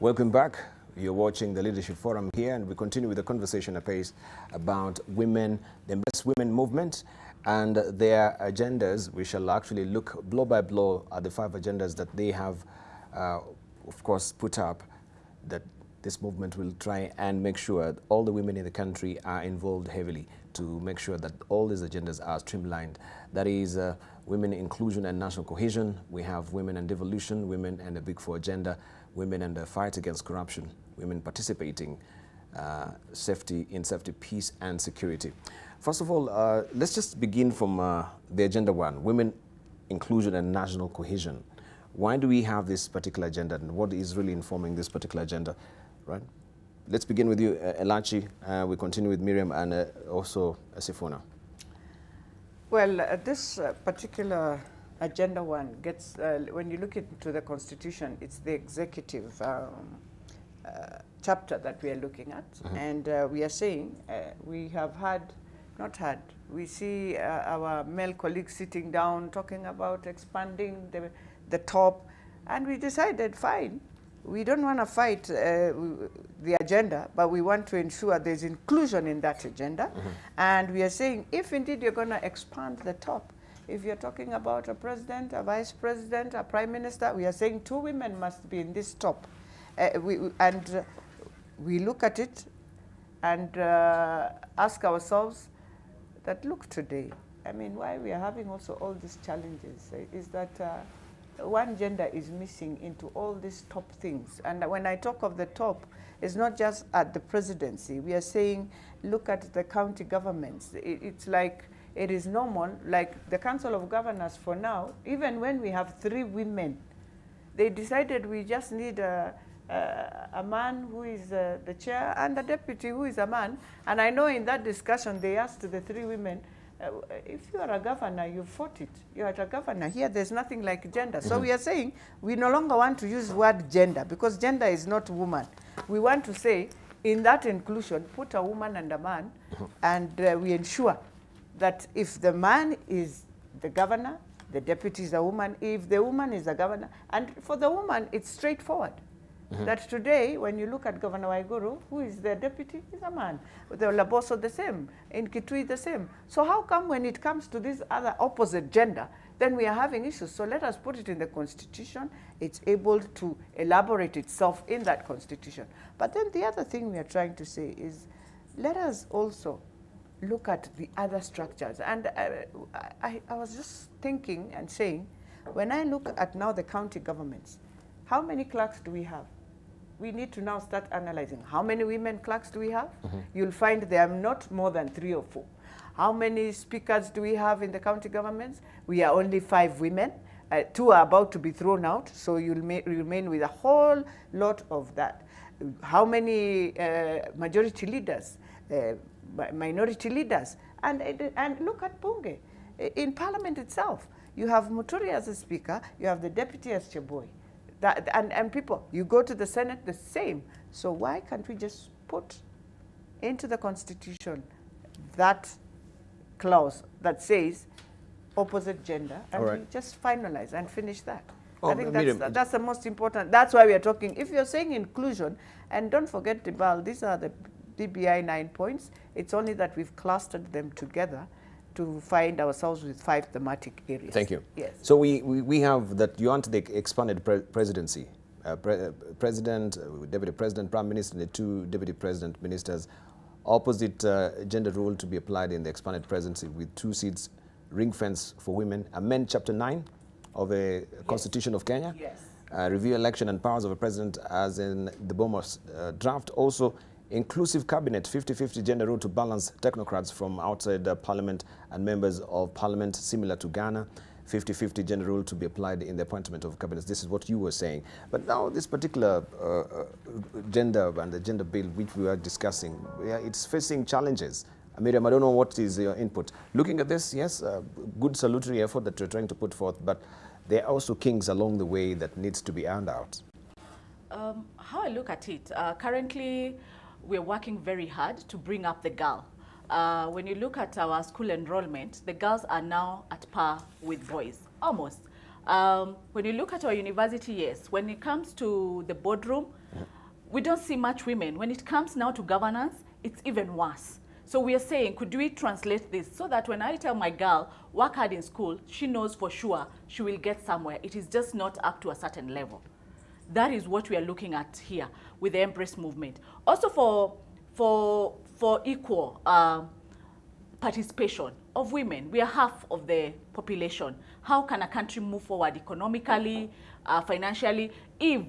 Welcome back. You're watching the Leadership Forum here, and we continue with the conversation apace about women, the Embrace Women movement, and their agendas. We shall actually look blow by blow at the 5 agendas that they have, of course, put up, that this movement will try and make sure all the women in the country are involved heavily to make sure that all these agendas are streamlined. That is women inclusion and national cohesion. We have women and devolution, women and the Big 4 agenda, women and the fight against corruption, women participating safety, peace and security. First of all, let's just begin from the agenda 1, women inclusion and national cohesion. Why do we have this particular agenda, and what is really informing this particular agenda, right? Let's begin with you, Elachi. We continue with Miriam and also Sifuna. Well, this particular agenda 1 gets, when you look into the Constitution, it's the executive chapter that we are looking at. And we are saying we have we see our male colleagues sitting down talking about expanding the top, and we decided, fine, we don't want to fight the agenda, but we want to ensure there's inclusion in that agenda. And we are saying, if indeed you're going to expand the top, if you're talking about a president, a vice president, a prime minister, we are saying 2 women must be in this top. We look at it and ask ourselves that, look, today, I mean, why we are having also all these challenges is that one gender is missing into all these top things. And when I talk of the top, it's not just at the presidency. We are saying, look at the county governments. It's like, it is normal, like the Council of Governors for now, even when we have 3 women, they decided we just need a man who is the chair and a deputy who is a man. And I know in that discussion, they asked the 3 women, if you are a governor, you fought it. You are a governor. Here, there's nothing like gender. So we are saying we no longer want to use the word gender, because gender is not woman. We want to say, in that inclusion, put a woman and a man, and we ensure that if the man is the governor, the deputy is a woman. If the woman is a governor, and for the woman, it's straightforward. That today, when you look at Governor Waiguru, who is the deputy, is a man. The Laboso the same, in Kitui the same. So how come when it comes to this other opposite gender, then we are having issues? So let us put it in the Constitution. It's able to elaborate itself in that Constitution. But then the other thing we are trying to say is, let us also look at the other structures. And I was just thinking and saying, when I look at now the county governments, how many clerks do we have? We need to now start analyzing how many women clerks do we have? You'll find there are not more than 3 or 4. How many speakers do we have in the county governments? We are only 5 women. 2 are about to be thrown out, so you'll remain with a whole lot of that. How many majority leaders, minority leaders? And look at Bunge. In Parliament itself, you have Muturi as a speaker, you have the deputy as Cheboy. And people, you go to the Senate, the same. So why can't we just put into the Constitution that clause that says opposite gender, and we just finalize and finish that? I think that's the most important. That's why we are talking. If you're saying inclusion, and don't forget, Dibal, these are the DBI 9 points. It's only that we've clustered them together to find ourselves with 5 thematic areas. Thank you. Yes. So we have that you want the expanded presidency, president, deputy president, prime minister, and the 2 deputy president ministers. Opposite gender rule to be applied in the expanded presidency with 2 seats, ring fence for women. Amend Chapter 9 of the Constitution of Kenya. Yes. Review election and powers of a president as in the Bomas draft. Also, inclusive cabinet, 50-50 gender rule to balance technocrats from outside parliament and members of parliament, similar to Ghana. 50-50 gender rule to be applied in the appointment of cabinets. This is what you were saying. But now this particular gender and the gender bill which we are discussing, it's facing challenges. Miriam, I don't know what is your input. Looking at this, yes, good salutary effort that you're trying to put forth, but there are also kinks along the way that needs to be ironed out. How I look at it, currently we're working very hard to bring up the girl. When you look at our school enrollment, the girls are now at par with boys, almost. When you look at our university, yes, when it comes to the boardroom, we don't see much women. When it comes now to governance, it's even worse. So we are saying, could we translate this so that when I tell my girl, work hard in school, she knows for sure she will get somewhere. It is just not up to a certain level. That is what we are looking at here with the Embrace movement. Also for equal participation of women. We are half of the population. How can a country move forward economically, financially, if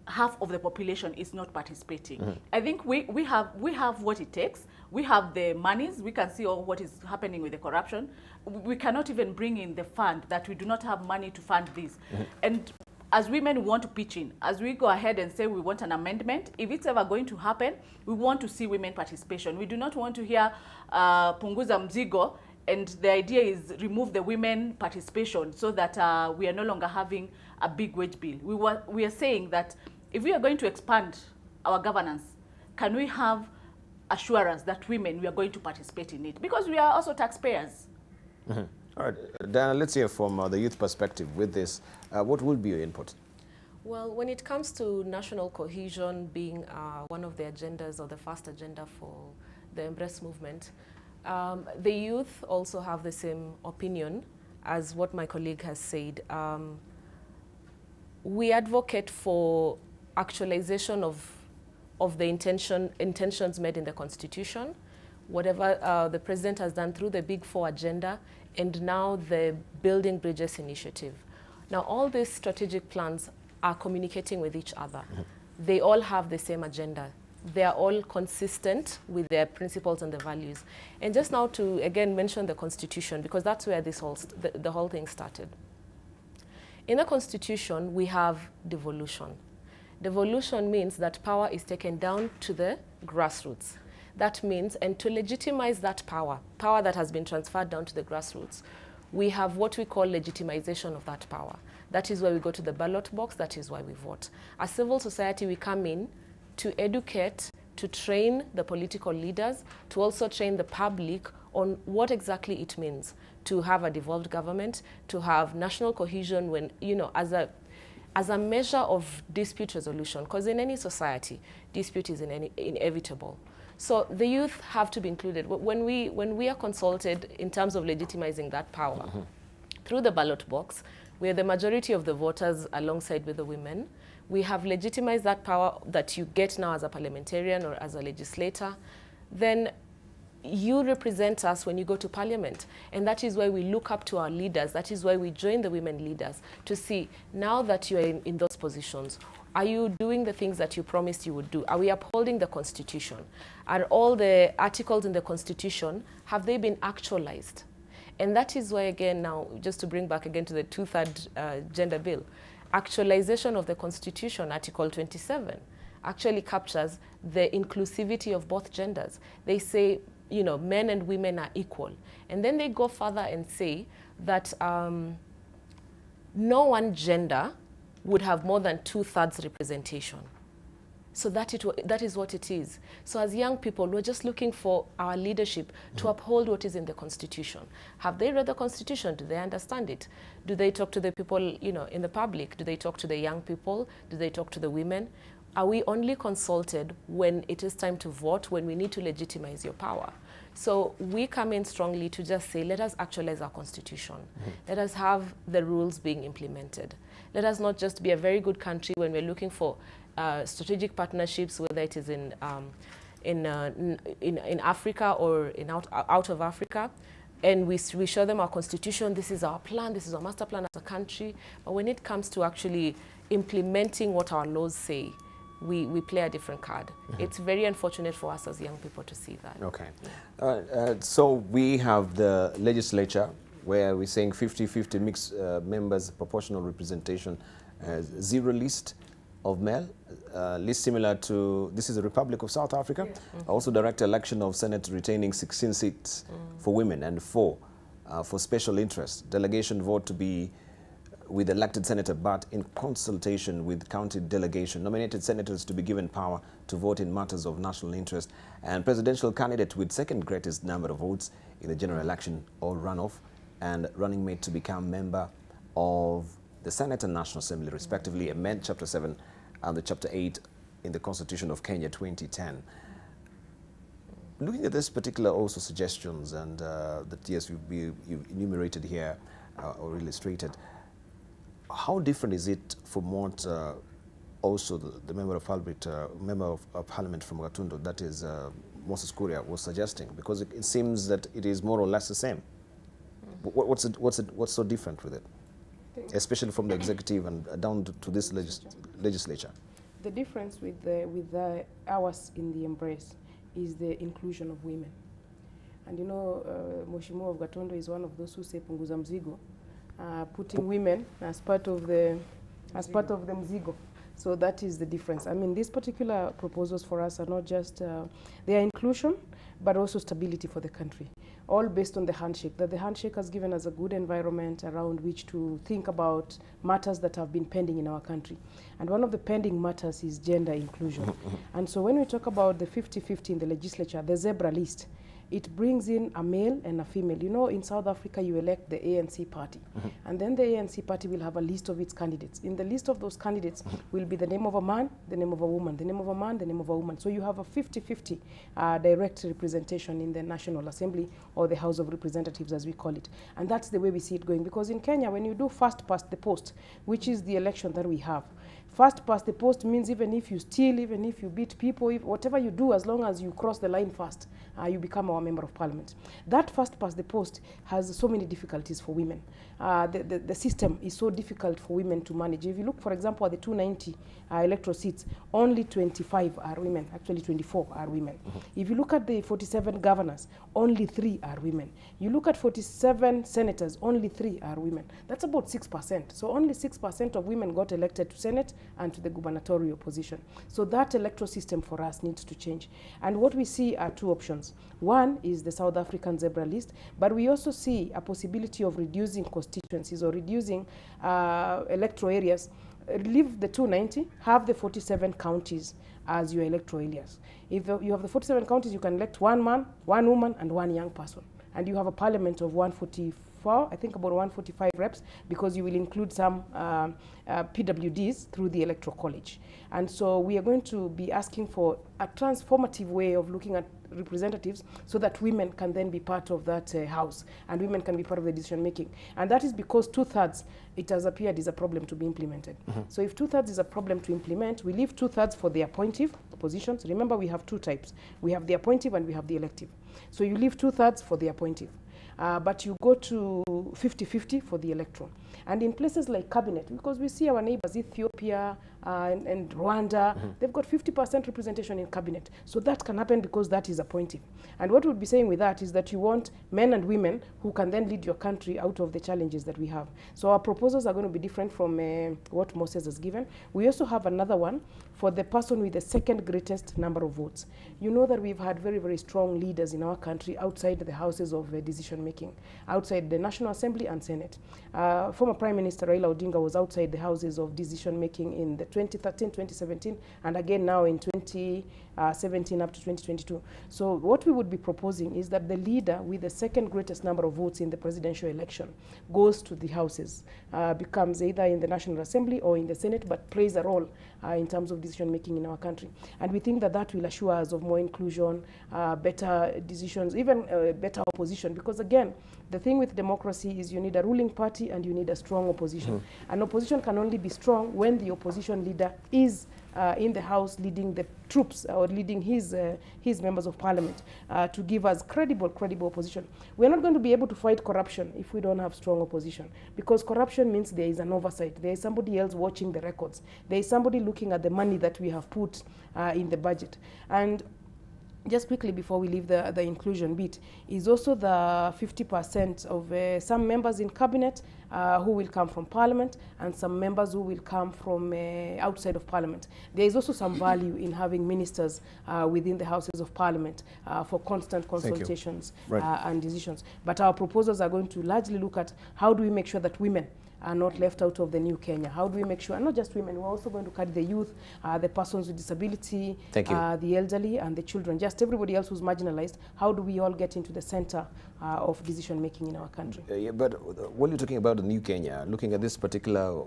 half of the population is not participating? I think we have what it takes. We have the monies. We can see all what is happening with the corruption. We cannot even bring in the fund that we do not have money to fund this. And as women, we want to pitch in. As we go ahead and say we want an amendment, if it's ever going to happen, we want to see women participation. We do not want to hear punguza mzigo, and the idea is remove the women participation so that we are no longer having a big wage bill. We are saying that if we are going to expand our governance, can we have assurance that women, we are going to participate in it? Because we are also taxpayers. All right, Diana, let's hear from the youth perspective with this. What will be your input? Well, when it comes to national cohesion being one of the agendas or the first agenda for the Embrace movement, the youth also have the same opinion as what my colleague has said. We advocate for actualization of the intentions made in the Constitution, whatever the President has done through the Big Four agenda, and now the Building Bridges initiative. Now, all these strategic plans are communicating with each other. They all have the same agenda. They are all consistent with their principles and the values. And just now to, again, mention the Constitution, because that's where this the whole thing started. In the Constitution, we have devolution. Devolution means that power is taken down to the grassroots. That means, and to legitimize that power that has been transferred down to the grassroots, we have what we call legitimization of that power. That is why we go to the ballot box, that is why we vote. As civil society, we come in to educate, to train the political leaders, to also train the public on what exactly it means to have a devolved government, to have national cohesion when, you know, as a measure of dispute resolution, because in any society, dispute is inevitable. So the youth have to be included. When we are consulted in terms of legitimizing that power, through the ballot box, where the majority of the voters alongside with the women, we have legitimized that power that you get now as a parliamentarian or as a legislator. Then you represent us when you go to parliament. And that is why we look up to our leaders. That is why we join the women leaders to see, now that you are in those positions, are you doing the things that you promised you would do? Are we upholding the Constitution? Are all the articles in the Constitution, have they been actualized? And that is why, again, now, just to bring back again to the two-third gender bill, actualization of the Constitution, Article 27, actually captures the inclusivity of both genders. They say, you know, men and women are equal. And then they go further and say that no one gender would have more than 2/3 representation. So that is what it is. So as young people, we're just looking for our leadership to uphold what is in the Constitution. Have they read the Constitution? Do they understand it? Do they talk to the people, you know, in the public? Do they talk to the young people? Do they talk to the women? Are we only consulted when it is time to vote, when we need to legitimize your power? So we come in strongly to just say, let us actualize our Constitution. Let us have the rules being implemented. Let us not just be a very good country when we're looking for strategic partnerships, whether it is in Africa or out of Africa, and we show them our Constitution, this is our plan, this is our master plan as a country. But when it comes to actually implementing what our laws say, we play a different card. It's very unfortunate for us as young people to see that. Okay. So we have the legislature where we're saying 50-50 mixed members, proportional representation, zero list of male, list similar to, this is the Republic of South Africa. Also direct election of Senate retaining 16 seats for women and 4 for special interest. Delegation vote to be with elected senator, but in consultation with county delegation. Nominated senators to be given power to vote in matters of national interest. And presidential candidate with second greatest number of votes in the general election or runoff, and running mate to become member of the Senate and National Assembly, respectively. Amend Chapter 7 and the Chapter 8 in the Constitution of Kenya 2010. Looking at this particular also suggestions and that yes, you've enumerated here or illustrated, how different is it from what also the member of Parliament from Gatundu, that is Moses Kuria, was suggesting? Because it seems that it is more or less the same. What's so different with it, especially from the executive and down to this legislature? The difference with ours in the embrace is the inclusion of women. And you know, Mheshimiwa of Gatundu is one of those who say punguza mzigo, putting women as part of the mzigo. So that is the difference. I mean, these particular proposals for us are not just their inclusion, but also stability for the country, all based on the handshake, that the handshake has given us a good environment around which to think about matters that have been pending in our country. And one of the pending matters is gender inclusion. And so when we talk about the 50-50 in the legislature, the zebra list, it brings in a male and a female. You know, in South Africa, you elect the ANC party. And then the ANC party will have a list of its candidates. In the list of those candidates will be the name of a man, the name of a woman, the name of a man, the name of a woman. So you have a 50-50 direct representation in the National Assembly, or the House of Representatives, as we call it. And that's the way we see it going. Because in Kenya, when you do first past the post, which is the election that we have, first past the post means even if you steal, even if you beat people, whatever you do, as long as you cross the line first, you become our member of parliament. That first past the post has so many difficulties for women. The system is so difficult for women to manage. If you look, for example, at the 290 electoral seats, only 25 are women, actually 24 are women. If you look at the 47 governors, only 3 are women. You look at 47 senators, only 3 are women. That's about 6%. So only 6% of women got elected to Senate and to the gubernatorial position. So that electoral system for us needs to change. And what we see are 2 options. One is the South African zebra list, but we also see a possibility of reducing constituencies or reducing electoral areas. Leave the 290, have the 47 counties as your electoral areas. If you have the 47 counties, you can elect 1 man, 1 woman, and 1 young person. And you have a parliament of 144, I think about 145 reps, because you will include some PWDs through the Electoral College. And so we are going to be asking for a transformative way of looking at representatives so that women can then be part of that house and women can be part of the decision making. And that is because 2/3, it has appeared, is a problem to be implemented. So if 2/3 is a problem to implement, we leave 2/3 for the appointive positions. Remember, we have 2 types. We have the appointive and we have the elective. So you leave 2/3 for the appointive. But you go to 50-50 for the electoral. And in places like cabinet, because we see our neighbors, Ethiopia and Rwanda, they've got 50% representation in cabinet. So that can happen because that is appointive. And what we'll be saying with that is that you want men and women who can then lead your country out of the challenges that we have. So our proposals are going to be different from what Moses has given. We also have another one for the person with the 2nd greatest number of votes. You know that we've had very, very strong leaders in our country outside the houses of decision making, outside the National Assembly and Senate. Former Prime Minister Raila Odinga was outside the houses of decision making in the 2013, 2017, and again now in 2017 up to 2022. So what we would be proposing is that the leader with the 2nd greatest number of votes in the presidential election goes to the houses, becomes either in the National Assembly or in the Senate, but plays a role in terms of decision making in our country. And we think that that will assure us of more inclusion, better decisions, even better opposition, because again, the thing with democracy is you need a ruling party and you need a strong opposition. And opposition can only be strong when the opposition leader is in the House leading the troops or leading his members of parliament to give us credible opposition. We're not going to be able to fight corruption if we don't have strong opposition, because corruption means there is an oversight. There is somebody else watching the records. There is somebody looking at the money that we have put in the budget. And just quickly before we leave the inclusion bit, is also the 50% of some members in cabinet who will come from parliament and some members who will come from outside of parliament. There is also some value in having ministers within the houses of parliament for constant consultations and decisions. But our proposals are going to largely look at how do we make sure that women are not left out of the new Kenya. How do we make sure, and not just women, we're also going to carry the youth, the persons with disability, the elderly, and the children, just everybody else who's marginalized. How do we all get into the center of decision making in our country? Yeah, but when you're talking about the new Kenya, looking at this particular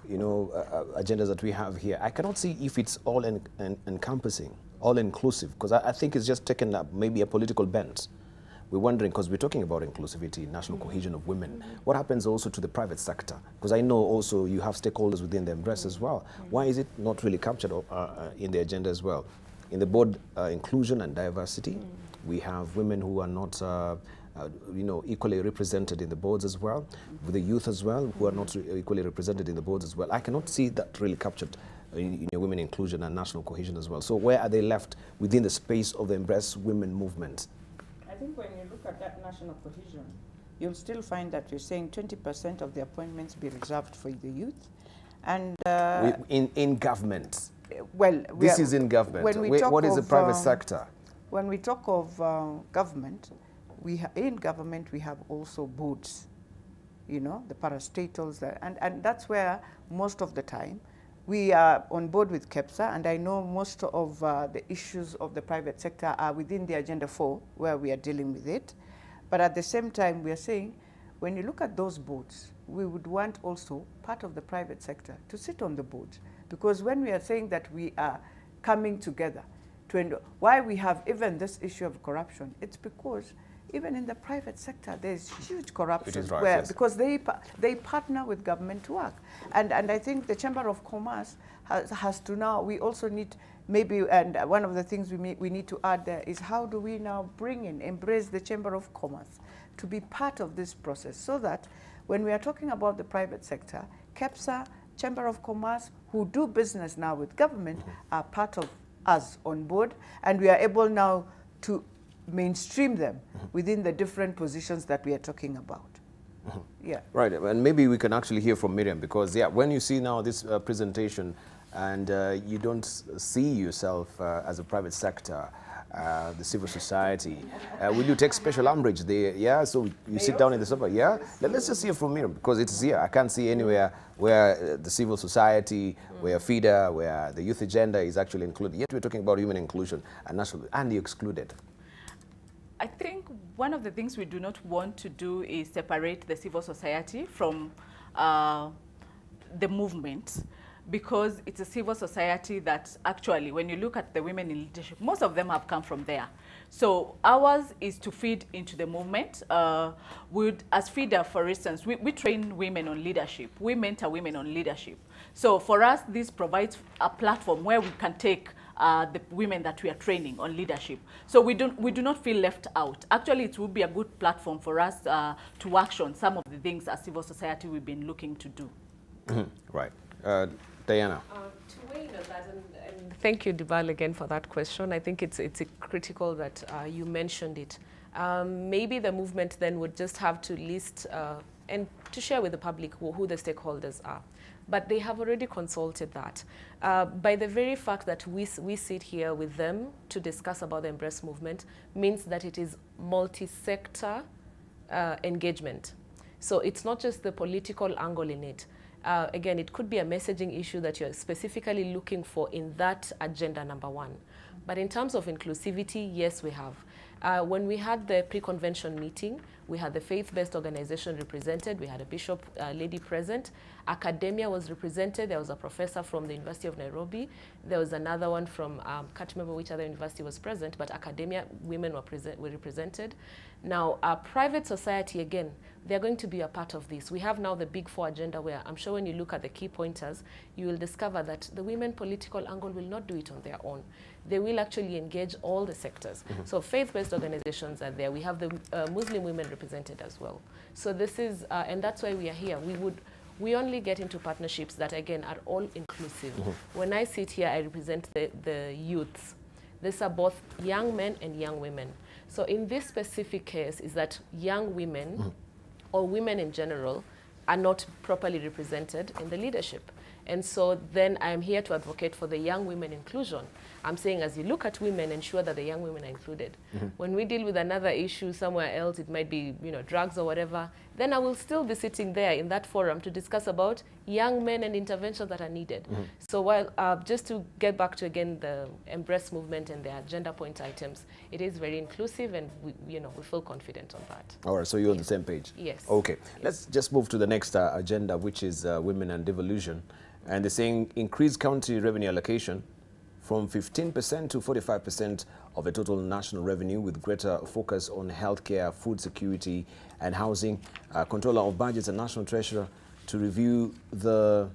agendas that we have here, I cannot see if it's all encompassing, all inclusive, because I think it's just taken up maybe a political bent. We're wondering, because we're talking about inclusivity, national cohesion of women. What happens also to the private sector? Because I know also you have stakeholders within the embrace as well. Why is it not really captured in the agenda as well? In the board inclusion and diversity, we have women who are not equally represented in the boards as well, with the youth as well, who are not equally represented in the boards as well. I cannot see that really captured in women inclusion and national cohesion as well. So where are they left within the space of the embrace women movement? I think when you look at that national cohesion, you'll still find that you're saying 20% of the appointments be reserved for the youth. And in government. Well, this is in government. What is the private sector? When we talk of government, in government we have also boards, the parastatals, and that's where most of the time we are on board with KEPSA, and I know most of the issues of the private sector are within the Agenda 4, where we are dealing with it. But at the same time, we are saying, when you look at those boards, we would want also part of the private sector to sit on the board. Because when we are saying that we are coming together, why we have even this issue of corruption, it's because even in the private sector, there's huge corruption because they partner with government to work. And I think the Chamber of Commerce has to now, we also need maybe, and one of the things we need to add there is how do we now embrace the Chamber of Commerce to be part of this process, so that when we are talking about the private sector, KEPSA, Chamber of Commerce, who do business now with government, are part of us on board, and we are able now to mainstream them within the different positions that we are talking about. Yeah. Right, and maybe we can actually hear from Miriam, because when you see now this presentation and you don't see yourself as a private sector, the civil society, will you take special umbrage there? Yeah, so you sit down in the sofa, yeah? Let's just hear from Miriam, because it's here. I can't see anywhere where the civil society, where FIDA, where the youth agenda is actually included. Yet we're talking about human inclusion and national, and you excluded. I think one of the things we do not want to do is separate the civil society from the movement, because it's a civil society that actually, when you look at the women in leadership, most of them have come from there. So ours is to feed into the movement. As FIDA, for instance, we train women on leadership. We mentor women on leadership. So for us, this provides a platform where we can take the women that we are training on leadership. So we do not feel left out. Actually, it would be a good platform for us to action some of the things as civil society we've been looking to do. Right. Diana. To weigh on that, and thank you, Dibal, again for that question. I think it's critical that you mentioned it. Maybe the movement then would just have to list and to share with the public who the stakeholders are. But they have already consulted that. By the very fact that we sit here with them to discuss about the Embrace movement means that it is multi-sector engagement. So it's not just the political angle in it. Again, it could be a messaging issue that you're specifically looking for in that agenda number 1. But in terms of inclusivity, yes, we have. When we had the pre-convention meeting, we had the faith-based organization represented, we had a bishop lady present, academia was represented, there was a professor from the University of Nairobi, there was another one from, can't remember which other university was present, but academia, women were represented. Now, our private society, again, they're going to be a part of this. We have now the Big 4 agenda, where I'm sure when you look at the key pointers, you will discover that the women political angle will not do it on their own. They will actually engage all the sectors. So faith-based organizations are there. We have the Muslim women represented as well. So this is, and that's why we are here. We only get into partnerships that, again, are all inclusive. When I sit here, I represent the youths. These are both young men and young women. So in this specific case is that young women or women in general are not properly represented in the leadership. And so then I'm here to advocate for the young women inclusion. I'm saying as you look at women, ensure that the young women are included. When we deal with another issue somewhere else, it might be, you know, drugs or whatever, then I will still be sitting there in that forum to discuss about young men and interventions that are needed. So while, just to get back to, again, the Embrace movement and their agenda point items, it is very inclusive, and we, you know, we feel confident on that. All right, so you're on the same page? Yes. Okay, let's just move to the next agenda, which is women and devolution. And they're saying increase county revenue allocation from 15% to 45% of the total national revenue, with greater focus on healthcare, food security and housing. Controller of Budgets and National Treasurer to review the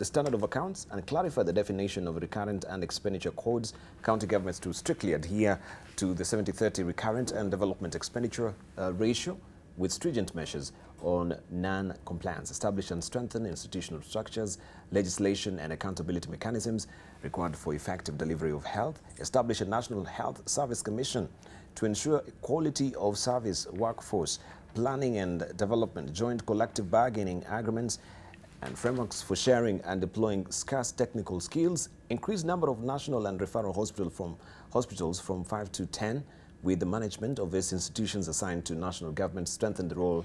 standard of accounts and clarify the definition of recurrent and expenditure codes. County governments to strictly adhere to the 70-30 recurrent and development expenditure ratio, with stringent measures on non-compliance. Establish and strengthen institutional structures, legislation and accountability mechanisms required for effective delivery of health. Establish a National Health Service Commission to ensure quality of service workforce, planning and development, joint collective bargaining agreements and frameworks for sharing and deploying scarce technical skills. Increase number of national and referral hospitals from 5 to 10, with the management of these institutions assigned to national government. Strengthen the role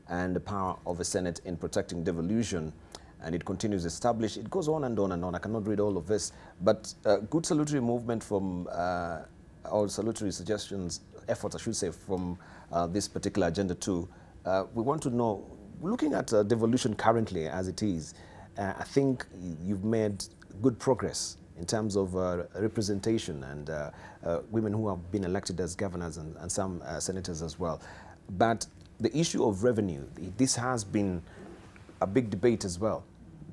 and the power of the Senate in protecting devolution. And it continues to establish, it goes on and on and on. I cannot read all of this, but good salutary movement from, or salutary suggestions, efforts, I should say, from this particular agenda too. We want to know, looking at devolution currently as it is, I think you've made good progress in terms of representation and women who have been elected as governors and some senators as well. But the issue of revenue, this has been a big debate as well.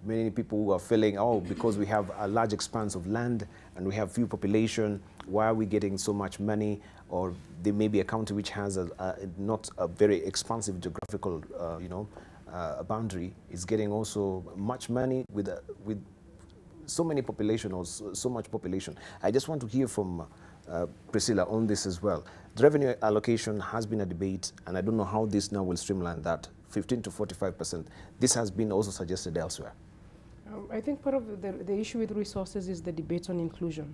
Many people who are feeling, oh, because we have a large expanse of land and we have few population, why are we getting so much money? Or there may be a county which has not a very expansive geographical, boundary, is getting also much money with so many population or so much population. I just want to hear from Priscilla on this as well. The revenue allocation has been a debate, and I don't know how this now will streamline that, 15 to 45%. This has been also suggested elsewhere. I think part of the issue with resources is the debate on inclusion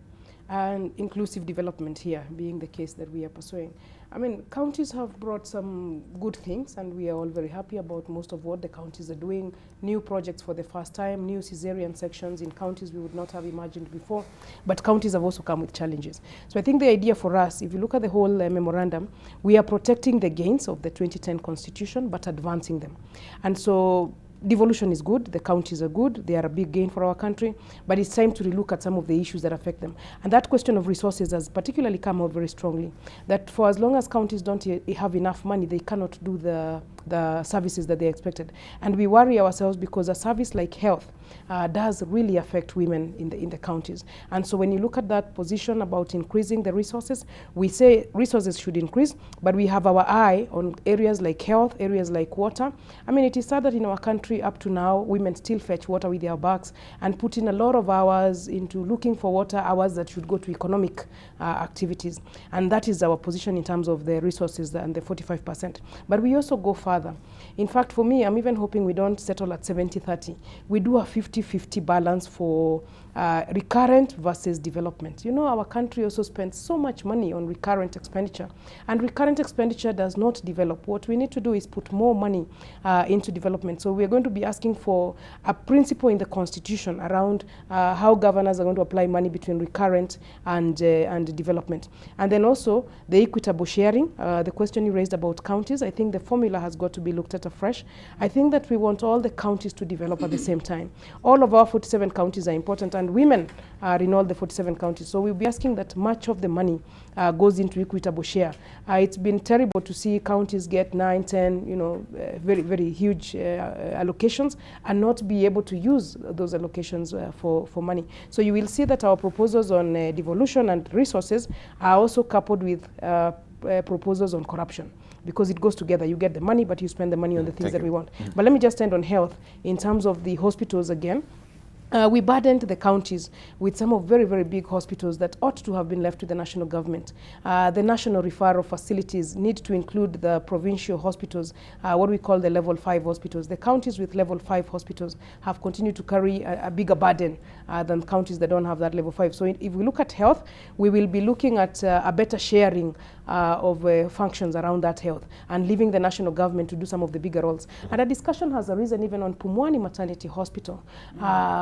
and inclusive development here being the case that we are pursuing. I mean, counties have brought some good things, and we are all very happy about most of what the counties are doing. New projects for the first time, new cesarean sections in counties we would not have imagined before. But counties have also come with challenges. So I think the idea for us, if you look at the whole memorandum, we are protecting the gains of the 2010 Constitution, but advancing them. And so devolution is good, the counties are good, they are a big gain for our country, but it's time to relook at some of the issues that affect them. And that question of resources has particularly come out very strongly, that for as long as counties don't have enough money, they cannot do the services that they expected. And we worry ourselves because a service like health does really affect women in the counties. And so when you look at that position about increasing the resources, we say resources should increase, but we have our eye on areas like health, areas like water. I mean, it is sad that in our country up to now, women still fetch water with their bags and put in a lot of hours into looking for water, hours that should go to economic activities. And that is our position in terms of the resources and the 45%. But we also go further. In fact, for me, I'm even hoping we don't settle at 70-30. We do a 50-50 balance for recurrent versus development. You know, our country also spends so much money on recurrent expenditure, and recurrent expenditure does not develop. What we need to do is put more money into development. So we're going to be asking for a principle in the Constitution around how governors are going to apply money between recurrent and development. And then also the equitable sharing, the question you raised about counties, I think the formula has got to be looked at afresh. I think that we want all the counties to develop at the same time. All of our 47 counties are important, and women are in all the 47 counties. So we'll be asking that much of the money goes into equitable share. It's been terrible to see counties get 9, 10, very, very huge allocations and not be able to use those allocations for money. So you will see that our proposals on devolution and resources are also coupled with proposals on corruption, because it goes together. You get the money, but you spend the money on the things that we want. But let me just end on health. In terms of the hospitals again, we burdened the counties with some of very, very big hospitals that ought to have been left to the national government. The national referral facilities need to include the provincial hospitals, what we call the level 5 hospitals. The counties with level 5 hospitals have continued to carry a bigger burden than counties that don't have that level 5. So if we look at health, we will be looking at a better sharing of functions around that health and leaving the national government to do some of the bigger roles. And a discussion has arisen even on Pumwani Maternity Hospital,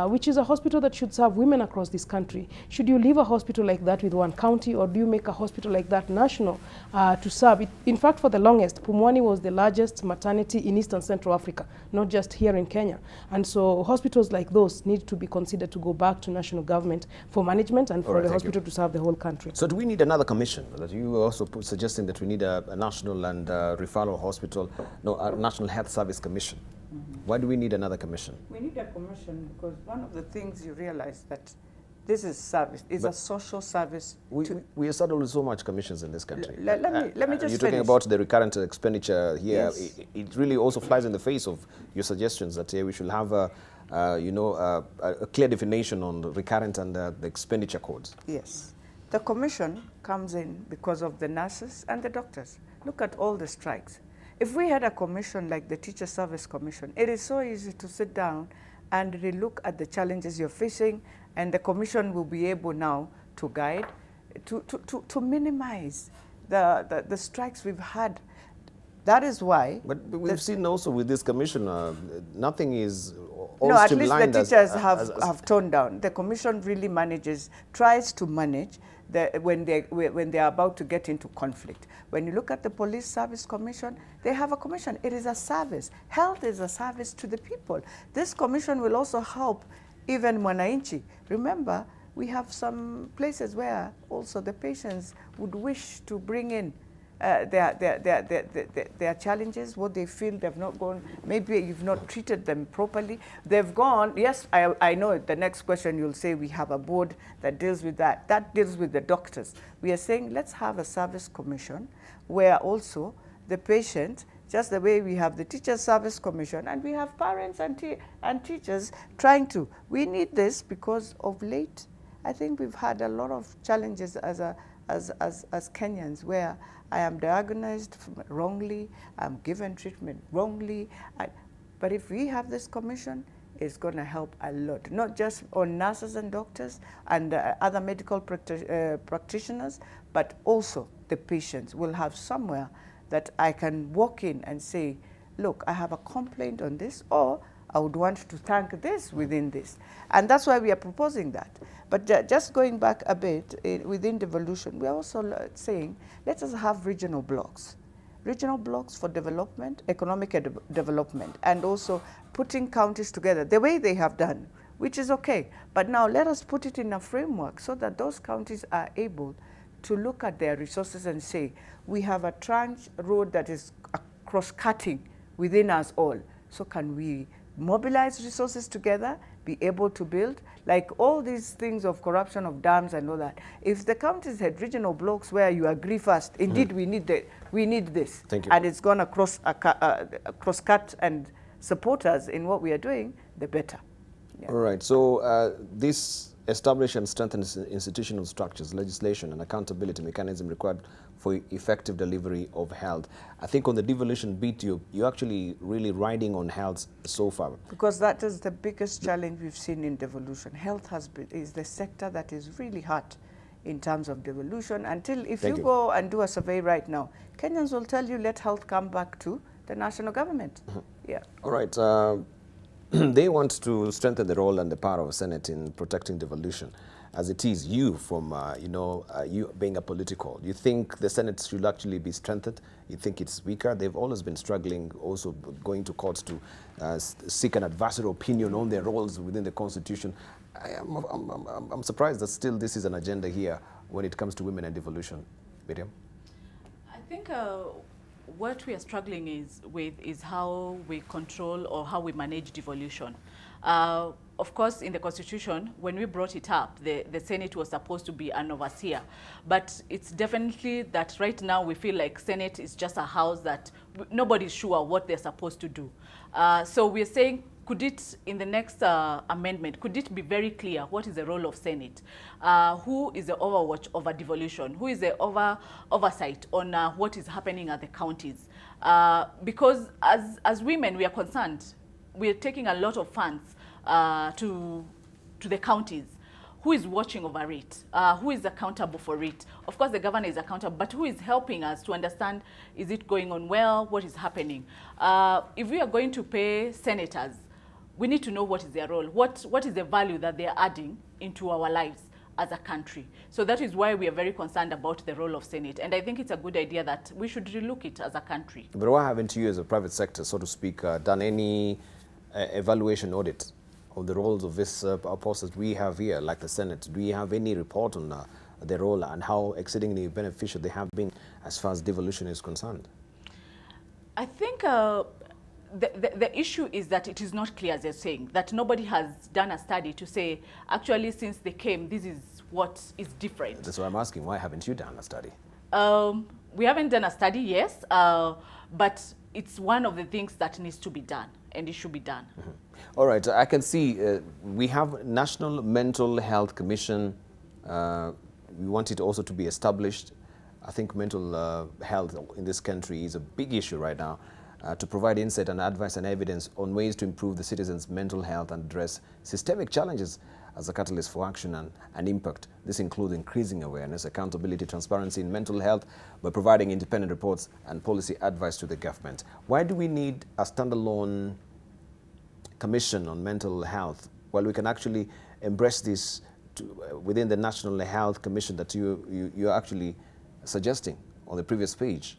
which is a hospital that should serve women across this country. Should you leave a hospital like that with one county, or do you make a hospital like that national to serve it? In fact, for the longest, Pumwani was the largest maternity in Eastern Central Africa, not just here in Kenya. And so hospitals like those need to be considered to go back to national government for management and for the hospital to serve the whole country. So do we need another commission? That you were also suggesting that we need a national and referral hospital, no, a National Health Service Commission. Why do we need another commission? We need a commission because one of the things you realize that this is service, is a social service. We are saddled with so much commissions in this country. Let me just You're talking about the recurrent expenditure here. Yes. It really also flies in the face of your suggestions that we should have a clear definition on the recurrent and the expenditure codes. Yes. The commission comes in because of the nurses and the doctors. Look at all the strikes. If we had a commission like the Teacher Service Commission, it is so easy to sit down and relook at the challenges you're facing, and the commission will be able now to guide, to minimize the strikes we've had. That is why. But we've seen also with this commission, nothing is no, at least the teachers have toned down. The commission really tries to manage when they're about to get into conflict. When you look at the Police Service Commission, they have a commission. It is a service. Health is a service to the people. This commission will also help even Mwananchi. Remember, we have some places where also the patients would wish to bring in their challenges, what they feel they've not gone, maybe you've not treated them properly. They've gone, yes, I know the next question you'll say we have a board that deals with that. That deals with the doctors. We are saying let's have a service commission where also the patient, just the way we have the Teacher Service Commission and we have parents and teachers trying to. We need this because of late, I think we've had a lot of challenges as Kenyans where I am diagnosed wrongly, I'm given treatment wrongly. But if we have this commission, it's going to help a lot, not just on nurses and doctors and other medical practitioners, but also the patients will have somewhere that I can walk in and say, look, I have a complaint on this, or I would want to thank this within this. And that's why we are proposing that. But just going back a bit, within devolution, we are also saying, let us have regional blocks. Regional blocks for development, economic development, and also putting counties together, the way they have done, which is okay. But now let us put it in a framework so that those counties are able to look at their resources and say, we have a tranche road that is cross-cutting within us all. So can we mobilize resources together, be able to build, like all these things of corruption of dams and all that. If the counties had regional blocks where you agree first, indeed we need this, Thank you. And it's going to cross-cut and support us in what we are doing, the better. Yeah. All right, so this establish and strengthen institutional structures, legislation and accountability mechanism required for effective delivery of health. I think on the devolution bit, you're actually really riding on health so far. Because that is the biggest challenge we've seen in devolution. Health is the sector that is really hurt in terms of devolution. Until if you go and do a survey right now, Kenyans will tell you, let health come back to the national government. Yeah. All right. They want to strengthen the role and the power of Senate in protecting devolution. As it is, you from, you being a political, you think the Senate should actually be strengthened? You think it's weaker? They've always been struggling, also going to courts to seek an adversarial opinion on their roles within the Constitution. I'm surprised that still this is an agenda here when it comes to women and devolution. Miriam? I think what we are struggling with is how we control or how we manage devolution. Of course, in the Constitution, when we brought it up, the Senate was supposed to be an overseer. But it's definitely that right now we feel like Senate is just a house that nobody's sure what they're supposed to do. So we're saying, could it, in the next amendment, could it be very clear what is the role of Senate? Who is the overwatch over devolution? Who is the oversight on what is happening at the counties? Because as women, we are concerned. We are taking a lot of funds to the counties. Who is watching over it? Who is accountable for it? Of course, the governor is accountable, but who is helping us to understand, is it going on well? What is happening? If we are going to pay senators, we need to know what is their role. What is the value that they are adding into our lives as a country? So that is why we are very concerned about the role of Senate. And I think it's a good idea that we should relook it as a country. But why haven't you, as a private sector, so to speak, done any evaluation audit of the roles of this process we have here, like the Senate? Do you have any report on their role and how exceedingly beneficial they have been as far as devolution is concerned? I think the issue is that it is not clear, as you're saying, that nobody has done a study to say, actually, since they came, this is what is different. That's why I'm asking, why haven't you done a study? We haven't done a study, yes, but it's one of the things that needs to be done, and it should be done. Mm-hmm. All right, I can see we have National Mental Health Commission. We want it also to be established. I think mental health in this country is a big issue right now. To provide insight and advice and evidence on ways to improve the citizens' mental health and address systemic challenges as a catalyst for action and impact. This includes increasing awareness, accountability, transparency in mental health by providing independent reports and policy advice to the government. Why do we need a standalone commission on mental health while we can actually embrace this within the National Health Commission that you're actually suggesting on the previous page?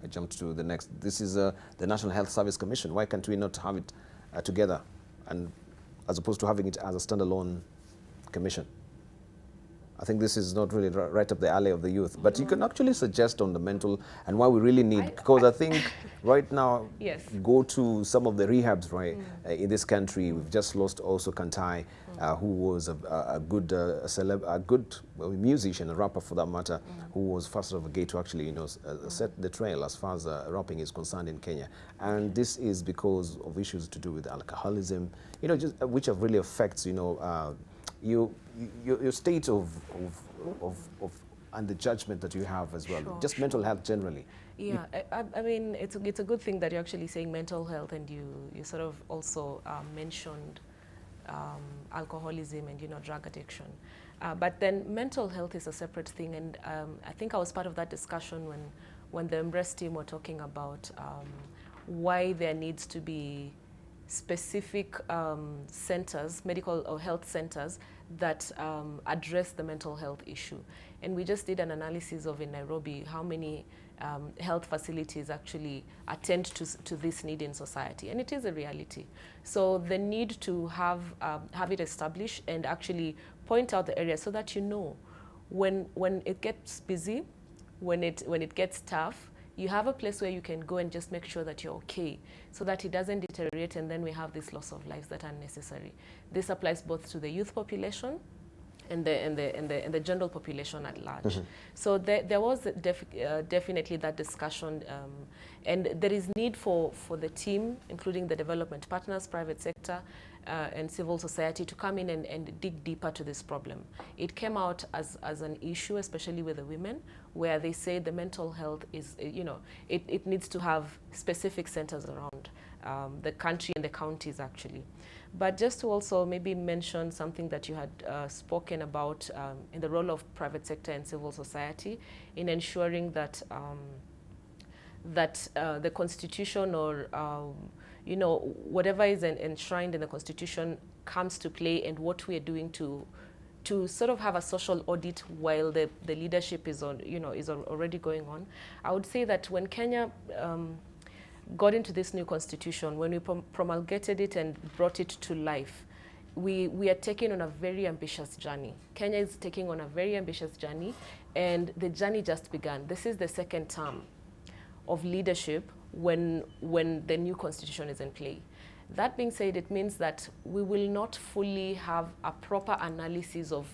I jumped to the next. This is the National Health Service Commission. Why can't we not have it together, and as opposed to having it as a standalone commission? I think this is not really right up the alley of the youth. But you can actually suggest on the mental and why we really need, because I think right now, yes, go to some of the rehabs, right, in this country. We've just lost also Kantai, who was a good musician, a rapper for that matter, who was first of a gate to actually, set the trail as far as rapping is concerned in Kenya. And this is because of issues to do with alcoholism, which really affects, your state of and the judgment that you have as well, just mental health generally. Yeah, I mean, it's a good thing that you're actually saying mental health, and you sort of also mentioned alcoholism and drug addiction. But then mental health is a separate thing, and I think I was part of that discussion when the Embrace team were talking about why there needs to be specific centers, medical or health centers, that address the mental health issue. And we just did an analysis of in Nairobi how many health facilities actually attend to this need in society, and it is a reality. So the need to have it established and actually point out the area so that when it gets busy, when it gets tough, you have a place where you can go and just make sure that you're okay, so that it doesn't deteriorate, and then we have this loss of lives that are unnecessary. This applies both to the youth population and the general population at large. So there was definitely that discussion, and there is need for the team, including the development partners, private sector, and civil society, to come in and dig deeper to this problem. It came out as an issue, especially with the women, where they say the mental health is, it needs to have specific centers around the country and the counties actually. But just to also maybe mention something that you had spoken about in the role of private sector and civil society in ensuring that the Constitution or whatever is enshrined in the Constitution comes to play, and what we are doing to sort of have a social audit while the leadership is already going on. I would say that when Kenya got into this new constitution, when we promulgated it and brought it to life, we are taking on a very ambitious journey. Kenya is taking on a very ambitious journey, and the journey just began. This is the second term of leadership when the new constitution is in play. That being said, it means that we will not fully have a proper analysis of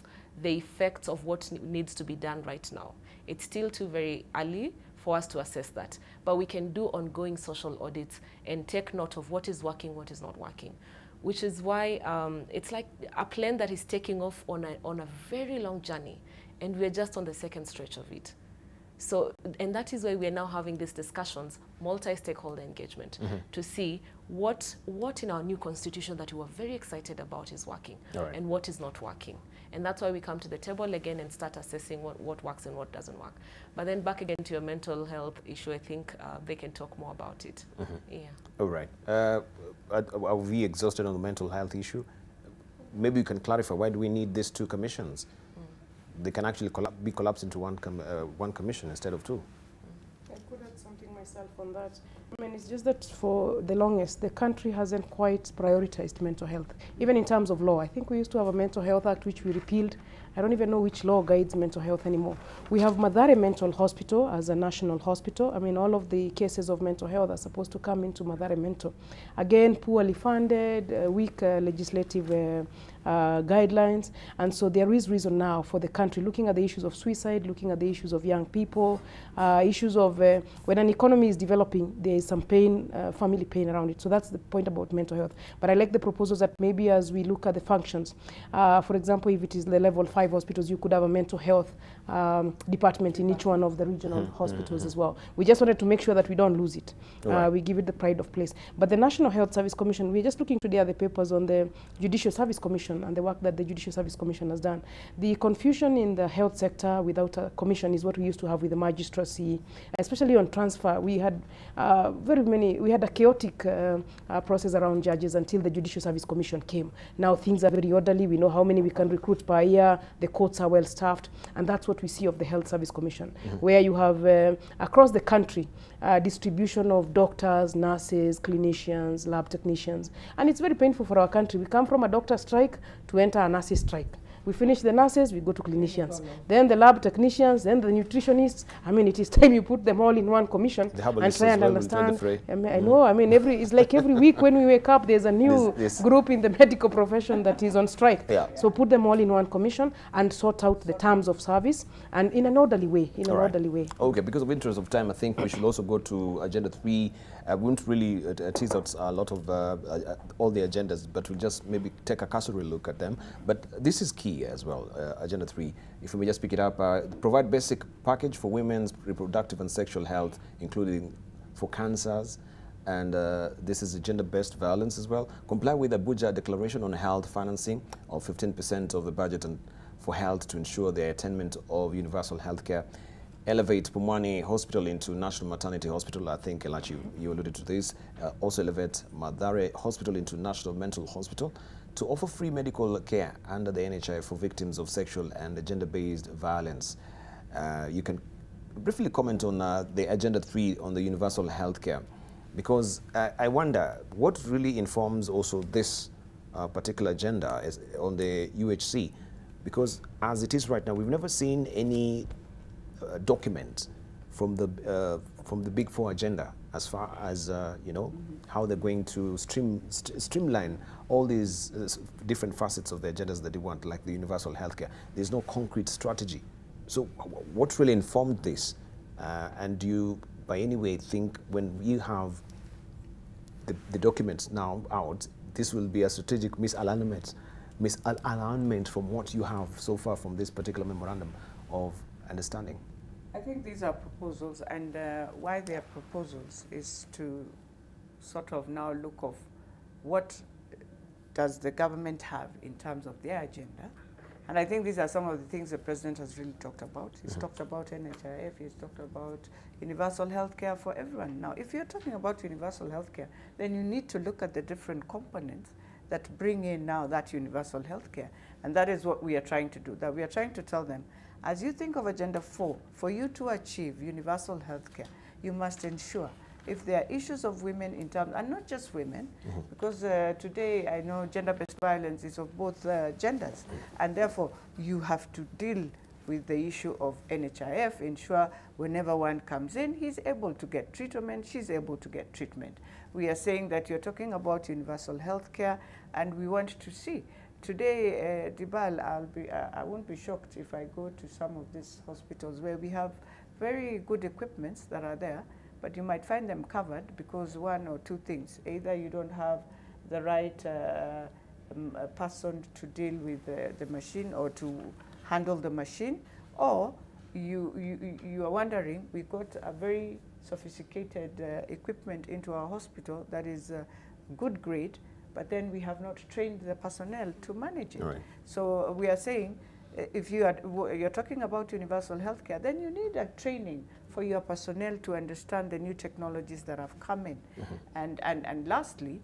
the effects of what needs to be done right now. It's still too very early for us to assess that. But we can do ongoing social audits and take note of what is working, what is not working. Which is why it's like a plane that is taking off on a very long journey, and we're just on the second stretch of it. So, and that is why we're now having these discussions, multi-stakeholder engagement, to see what in our new constitution that we were very excited about is working, and what is not working. And that's why we come to the table again and start assessing what works and what doesn't work. But then back again to your mental health issue, I think they can talk more about it. Yeah. All right. Are we exhausted on the mental health issue? Maybe you can clarify, why do we need these two commissions? They can actually be collapsed into one commission instead of two. I could add something myself on that. I mean, it's just that for the longest, the country hasn't quite prioritized mental health, even in terms of law. I think we used to have a Mental Health Act, which we repealed. I don't even know which law guides mental health anymore. We have Mathare Mental Hospital as a national hospital. I mean, all of the cases of mental health are supposed to come into Mathare Mental. Again, poorly funded, weak legislative guidelines, and so there is reason now for the country looking at the issues of suicide, looking at the issues of young people, issues of when an economy is developing, there is some pain, family pain around it. So that's the point about mental health. But I like the proposals that maybe as we look at the functions, for example, if it is the level 5 hospitals, you could have a mental health department in each one of the regional hospitals as well. We just wanted to make sure that we don't lose it. We give it the pride of place. But the National Health Service Commission, we're just looking today at the papers on the Judicial Service Commission and the work that the Judicial Service Commission has done. The confusion in the health sector without a commission is what we used to have with the magistracy, especially on transfer. We had we had a chaotic process around judges until the Judicial Service Commission came. Now things are very orderly. We know how many we can recruit per year. The courts are well staffed, and that's what we see of the Health Service Commission, where you have across the country distribution of doctors, nurses, clinicians, lab technicians, and it's very painful for our country. We come from a doctor strike to enter a nurses strike. We finish the nurses, we go to clinicians. Then the lab technicians, then the nutritionists. I mean, it is time you put them all in one commission and try and understand. I know, I mean, it's like every week when we wake up, there's a new group in the medical profession that is on strike. So put them all in one commission and sort out the terms of service and in an orderly way, Okay, because of interest of time, I think we should also go to Agenda 3. I won't really tease out a lot of all the agendas, but we'll just maybe take a cursory look at them. But this is key as well, Agenda 3. If we may just pick it up, provide basic package for women's reproductive and sexual health, including for cancers, and this is gender-based violence as well. Comply with the Abuja Declaration on Health Financing of 15% of the budget and for health to ensure the attainment of universal health care. Elevate Pumwani Hospital into National Maternity Hospital. I think, Elachi, you alluded to this. Also elevate Mathare Hospital into National Mental Hospital to offer free medical care under the NHI for victims of sexual and gender-based violence. You can briefly comment on the Agenda 3 on the universal health care, because I wonder what really informs also this particular agenda is on the UHC, because as it is right now, we've never seen any document from the Big Four agenda as far as you know, how they're going to streamline all these different facets of the agendas that they want, like the universal healthcare. There's no concrete strategy. So what really informed this? And do you by any way think when you have the documents now out, this will be a strategic misalignment from what you have so far from this particular memorandum of understanding? I think these are proposals, and why they are proposals is to sort of now look of what does the government have in terms of their agenda. And I think these are some of the things the president has really talked about. He's talked about NHIF, he's talked about universal health care for everyone. Now, if you're talking about universal health care, then you need to look at the different components that bring in now that universal health care. And that is what we are trying to do, that we are trying to tell them, as you think of Agenda 4, for you to achieve universal health care, you must ensure if there are issues of women in terms, and not just women, because today I know gender-based violence is of both genders, and therefore you have to deal with the issue of NHIF, ensure whenever one comes in, he's able to get treatment, she's able to get treatment. We are saying that you're talking about universal health care, and we want to see. Today, Dibal, I won't be shocked if I go to some of these hospitals where we have very good equipments that are there, but you might find them covered because one or two things. Either you don't have the right person to deal with the machine or to handle the machine, or you are wondering, we got a very sophisticated equipment into our hospital that is good grade, but then we have not trained the personnel to manage it. Right. So we are saying, if you're talking about universal healthcare, then you need a training for your personnel to understand the new technologies that have come in. And lastly,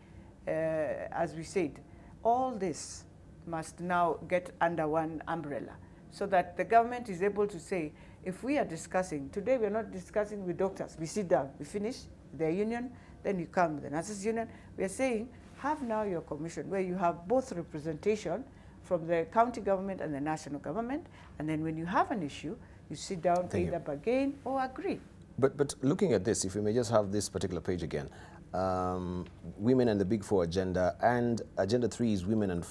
as we said, all this must now get under one umbrella so that the government is able to say, if we are discussing, today we're not discussing with doctors, we sit down, we finish their union, then you come the nurses union. We are saying, have now your commission where you have both representation from the county government and the national government, and then when you have an issue, you sit down, either bargain or agree. But looking at this, if we may just have this particular page again, women and the Big Four agenda, and agenda 3 is women and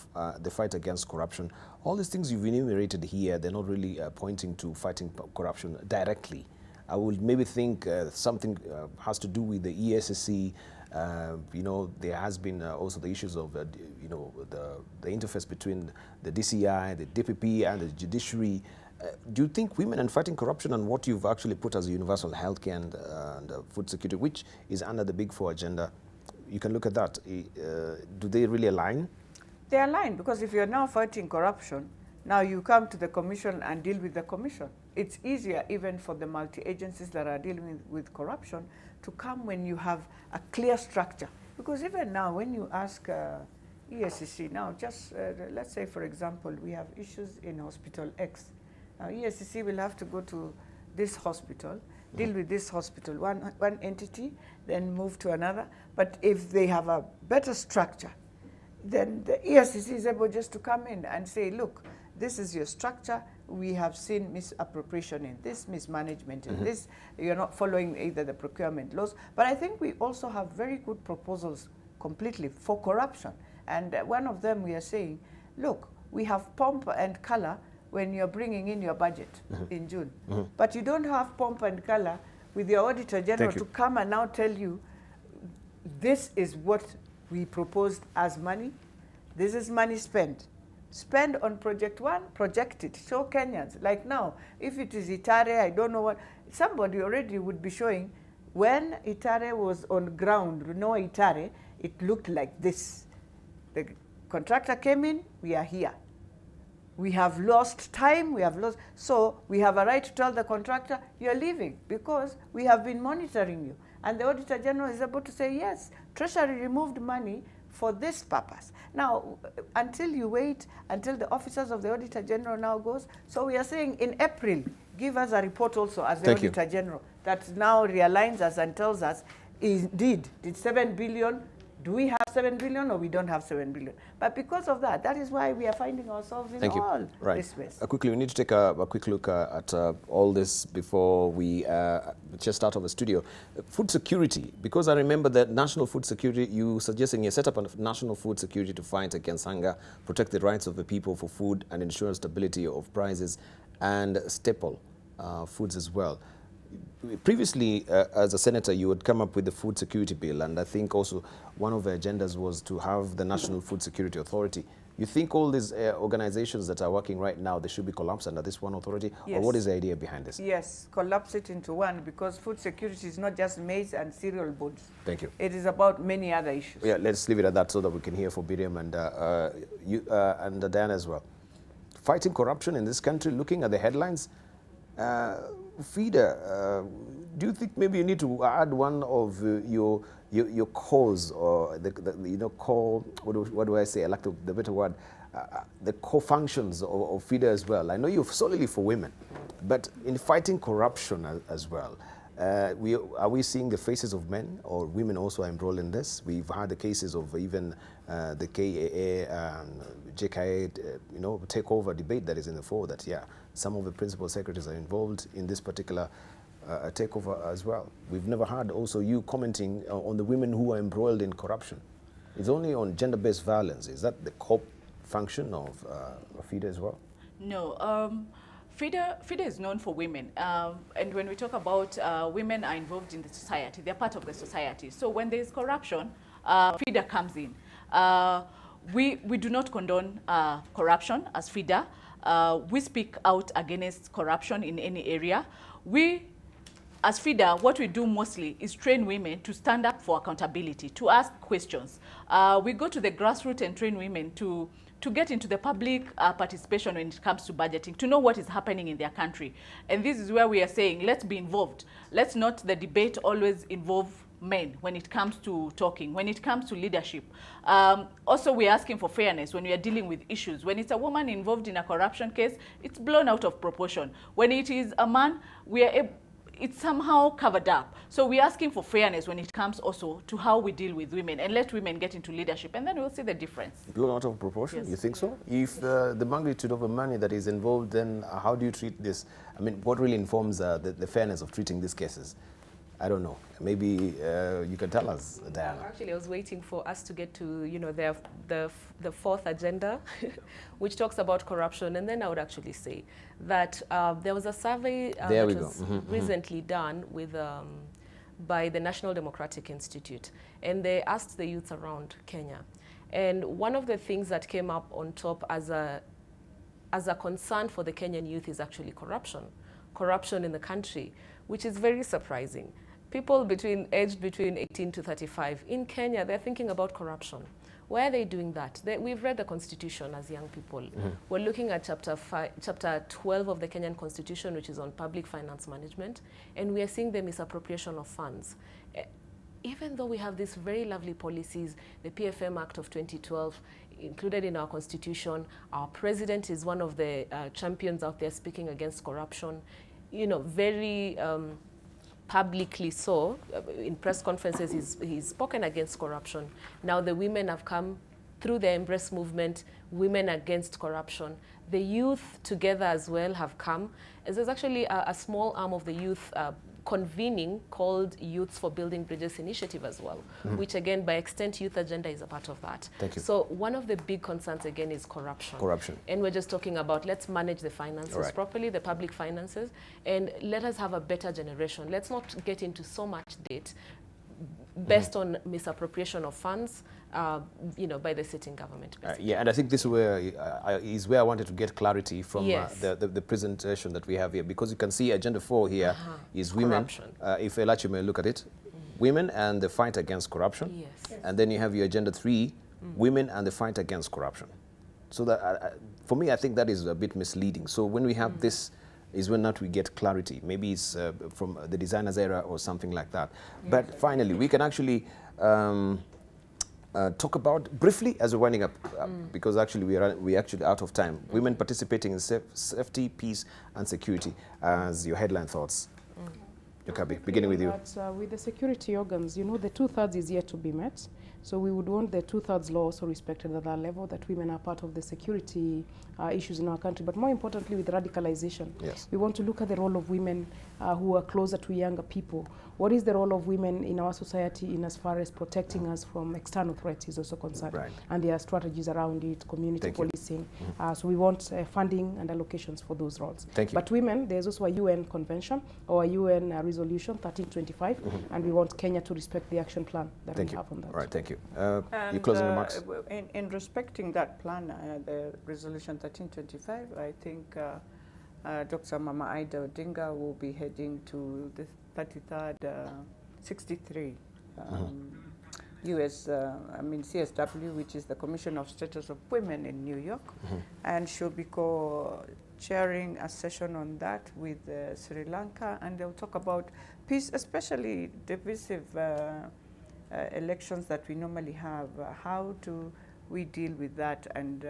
the fight against corruption. All these things you've enumerated here, they're not really pointing to fighting corruption directly. I would maybe think something has to do with the ESSC. You know, there has been also the issues of, you know, the interface between the DCI, the DPP, and the judiciary. Do you think women and fighting corruption and what you've actually put as a universal healthcare and food security, which is under the Big Four agenda, you can look at that. Do they really align? They align, because if you're now fighting corruption, now you come to the commission and deal with the commission. It's easier even for the multi-agencies that are dealing with corruption to come when you have a clear structure. Because even now, when you ask ESCC, now just let's say, for example, we have issues in Hospital X. Now, ESCC will have to go to this hospital, deal with this hospital, one entity, then move to another. But if they have a better structure, then the ESCC is able just to come in and say, look, this is your structure. We have seen misappropriation in this, mismanagement in this. You're not following either the procurement laws. But I think we also have very good proposals completely for corruption. And one of them we are saying, look, we have pomp and color when you're bringing in your budget in June. But you don't have pomp and color with your Auditor General to come and now tell you, this is what we proposed as money. This is money spent. Spend on project 1, project it, show Kenyans. Like now, if it is Itare, I don't know what, somebody already would be showing when Itare was on ground, no Itare, it looked like this. The contractor came in, we are here. We have lost time, we have lost, so we have a right to tell the contractor, you're leaving, because we have been monitoring you. And the Auditor General is able to say, yes, Treasury removed money for this purpose. Now, until you wait, until the officers of the Auditor General now goes, so we are saying in April, give us a report also as the Auditor General that now realigns us and tells us, indeed, did 7 billion, do we have 7 billion or we don't have 7 billion? But because of that, that is why we are finding ourselves in all this mess. Quickly, we need to take a quick look at all this before we just out of the studio. Food security, because I remember that national food security, you suggesting you set up a national food security to fight against hunger, protect the rights of the people for food and ensure stability of prices and staple foods as well. Previously, as a senator, you would come up with the food security bill, and I think also one of the agendas was to have the National Food Security Authority. You think all these organizations that are working right now, they should be collapsed under this one authority? Yes. Or what is the idea behind this? Yes, collapse it into one, because food security is not just maize and cereal boards. Thank you. It is about many other issues. Yeah, let's leave it at that so that we can hear from Miriam and Diana as well. Fighting corruption in this country, looking at the headlines, Feeder, do you think maybe you need to add one of your cores, or the core, what do I say, I like the better word, the core functions of Feeder as well? I know you're solely for women, but in fighting corruption as well, are we seeing the faces of men or women also are enrolled in this? We've had the cases of even the KAA and JKA, takeover debate that is in the fore, that some of the principal secretaries are involved in this particular takeover as well. We've never had also you commenting on the women who are embroiled in corruption. It's only on gender-based violence. Is that the core function of FIDA as well? No. FIDA is known for women, and when we talk about women are involved in the society, they're part of the society. So when there is corruption, FIDA comes in. We do not condone corruption as FIDA. We speak out against corruption in any area. We, as FIDA, what we do mostly is train women to stand up for accountability, to ask questions. We go to the grassroots and train women to get into the public participation when it comes to budgeting, to know what is happening in their country. And this is where we are saying, let's be involved. Let's not the debate always involve men when it comes to talking, when it comes to leadership. Also, we're asking for fairness when we are dealing with issues. When it's a woman involved in a corruption case, it's blown out of proportion. When it is a man, it's somehow covered up. So we're asking for fairness when it comes also to how we deal with women, and let women get into leadership, and then we'll see the difference. Blown out of proportion, yes. You think so? If the magnitude of the money that is involved, then how do you treat this? I mean, what really informs the fairness of treating these cases? I don't know. Maybe you can tell us, Diana. Actually, I was waiting for us to get to, you know, the fourth agenda, which talks about corruption. And then I would actually say that there was a survey that was recently done with, by the National Democratic Institute. And they asked the youth around Kenya. And one of the things that came up on top as a concern for the Kenyan youth is actually corruption. Corruption in the country, which is very surprising. People aged between 18 to 35 in Kenya, they're thinking about corruption. Why are they doing that? We've read the Constitution as young people. We're looking at chapter 12 of the Kenyan Constitution, which is on public finance management, and we are seeing the misappropriation of funds. Even though we have these very lovely policies, the PFM Act of 2012, included in our Constitution, our president is one of the champions out there speaking against corruption, you know, very publicly so. In press conferences, he's spoken against corruption. Now the women have come through the Embrace movement, Women Against Corruption. The youth together as well have come. There's actually a small arm of the youth convening called Youths for Building Bridges Initiative as well, which again, by extent, Youth Agenda is a part of that. Thank you. So one of the big concerns again is corruption. Corruption. And we're just talking about let's manage the finances properly, the public finances, and let us have a better generation. Let's not get into so much debt based on misappropriation of funds, you know, by the sitting government. Yeah, and I think this is where I wanted to get clarity from the presentation that we have here, because you can see Agenda 4 here is women. If Elachi may look at it, women and the fight against corruption. Yes. And then you have your Agenda 3, women and the fight against corruption. So that, for me, I think that is a bit misleading. So when we have this, is when not we get clarity. Maybe it's from the designer's era or something like that. But finally, we can actually talk about briefly as we're winding up, because actually we're actually out of time. Women participating in safety, peace, and security as your headline thoughts. Yokabi, beginning with you. With the security organs, you know, the 2/3 is yet to be met. So we would want the 2/3 law also respected at that level, that women are part of the security issues in our country. But more importantly, with radicalization, we want to look at the role of women who are closer to younger people. What is the role of women in our society in as far as protecting us from external threats is also concerned. And there are strategies around it, community policing. So we want funding and allocations for those roles. But women, there's also a UN convention or a UN resolution 1325, and we want Kenya to respect the action plan that we have on that. All right, thank you. Your closing remarks? In respecting that plan, the resolution 1325, I think Dr. Mama Ida Odinga will be heading to the 33rd 63 US, CSW, which is the Commission of Status of Women in New York, and she'll be co-chairing a session on that with Sri Lanka, and they'll talk about peace, especially divisive elections that we normally have. How do we deal with that, and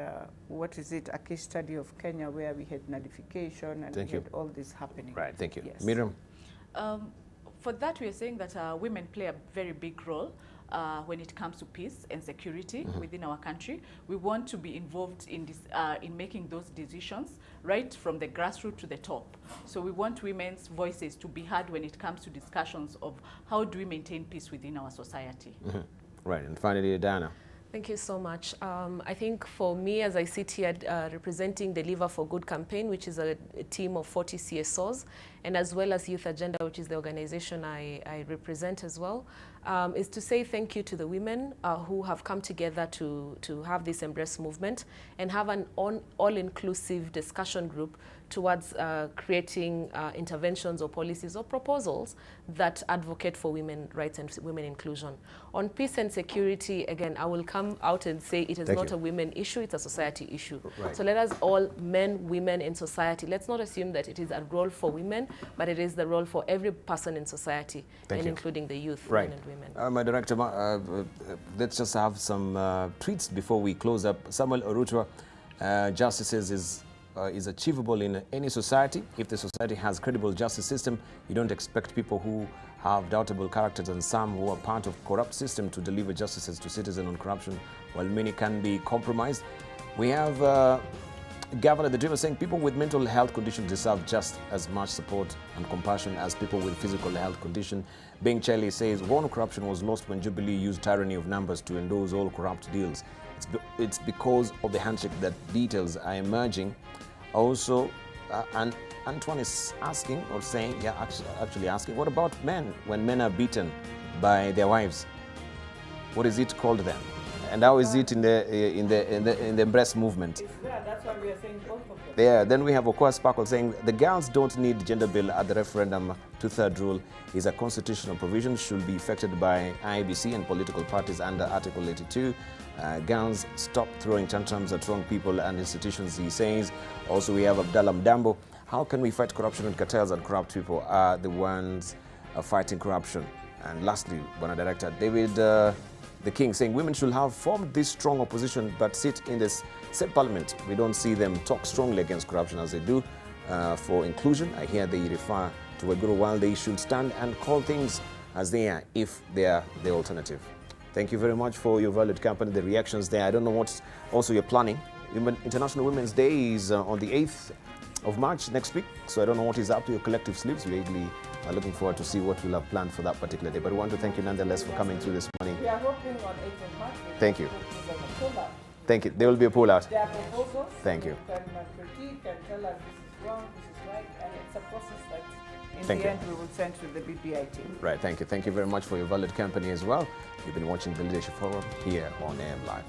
what is it, a case study of Kenya where we had nullification and we had all this happening. Right, thank you. Yes. Miriam? For that, we are saying that women play a very big role when it comes to peace and security within our country. We want to be involved in this, in making those decisions right from the grassroots to the top. So we want women's voices to be heard when it comes to discussions of how do we maintain peace within our society. Right, and finally, Diana. Thank you so much. I think for me, as I sit here representing the Liver for Good campaign, which is a team of 40 CSOs, and as well as Youth Agenda, which is the organization I represent as well, is to say thank you to the women who have come together to have this Embrace movement and have an all-inclusive discussion group towards creating interventions or policies or proposals that advocate for women rights and women inclusion. On peace and security, again, I will come out and say it is not a women issue, it's a society issue. Right. So let us all, men, women in society, let's not assume that it is a role for women, but it is the role for every person in society, and including the youth, men and women. My director, let's just have some tweets before we close up. Samuel Orutua, justices is achievable in any society. If the society has a credible justice system, you don't expect people who have doubtable characters and some who are part of corrupt system to deliver justices to citizens on corruption, while many can be compromised. We have Governor the Dreamer saying people with mental health conditions deserve just as much support and compassion as people with physical health condition. Bing Chelly says war on corruption was lost when Jubilee used tyranny of numbers to endorse all corrupt deals. It's because of the handshake that details are emerging. Also, and Antoine is asking or saying, yeah, actually asking, what about men when men are beaten by their wives? What is it called then? And how is it in the Embrace movement? That's why we are saying both of them. Yeah, then we have Okoa Sparkle saying the girls don't need gender bill at the referendum. Two-third rule is a constitutional provision, should be effected by IEBC and political parties under Article 82. Girls, stop throwing tantrums at wrong people and institutions, he says. Also, we have Abdallah Mdambo. How can we fight corruption when cartels and corrupt people are the ones fighting corruption? And lastly, Bwana Director, David the King saying women should have formed this strong opposition but sit in this same parliament. We don't see them talk strongly against corruption as they do for inclusion. I hear they refer to Weguru while they should stand and call things as they are if they are the alternative. Thank you very much for your valued company, the reactions there. I don't know what also you're planning. International Women's Day is on the 8th of March next week, so I don't know what is up to your collective sleeves. We really are looking forward to see what we'll have planned for that particular day. But we want to thank you nonetheless for coming through this morning. We are hoping on 8th of March. Thank you. Thank you. There will be a pull-out. There are proposals. Thank you. You can critique and tell us this is wrong, this is right, and it's a process that in Thank the you. end we will send to the BBI team. Right, thank you. Thank you very much for your valued company as well. You've been watching the Leadership Forum here on AM Live.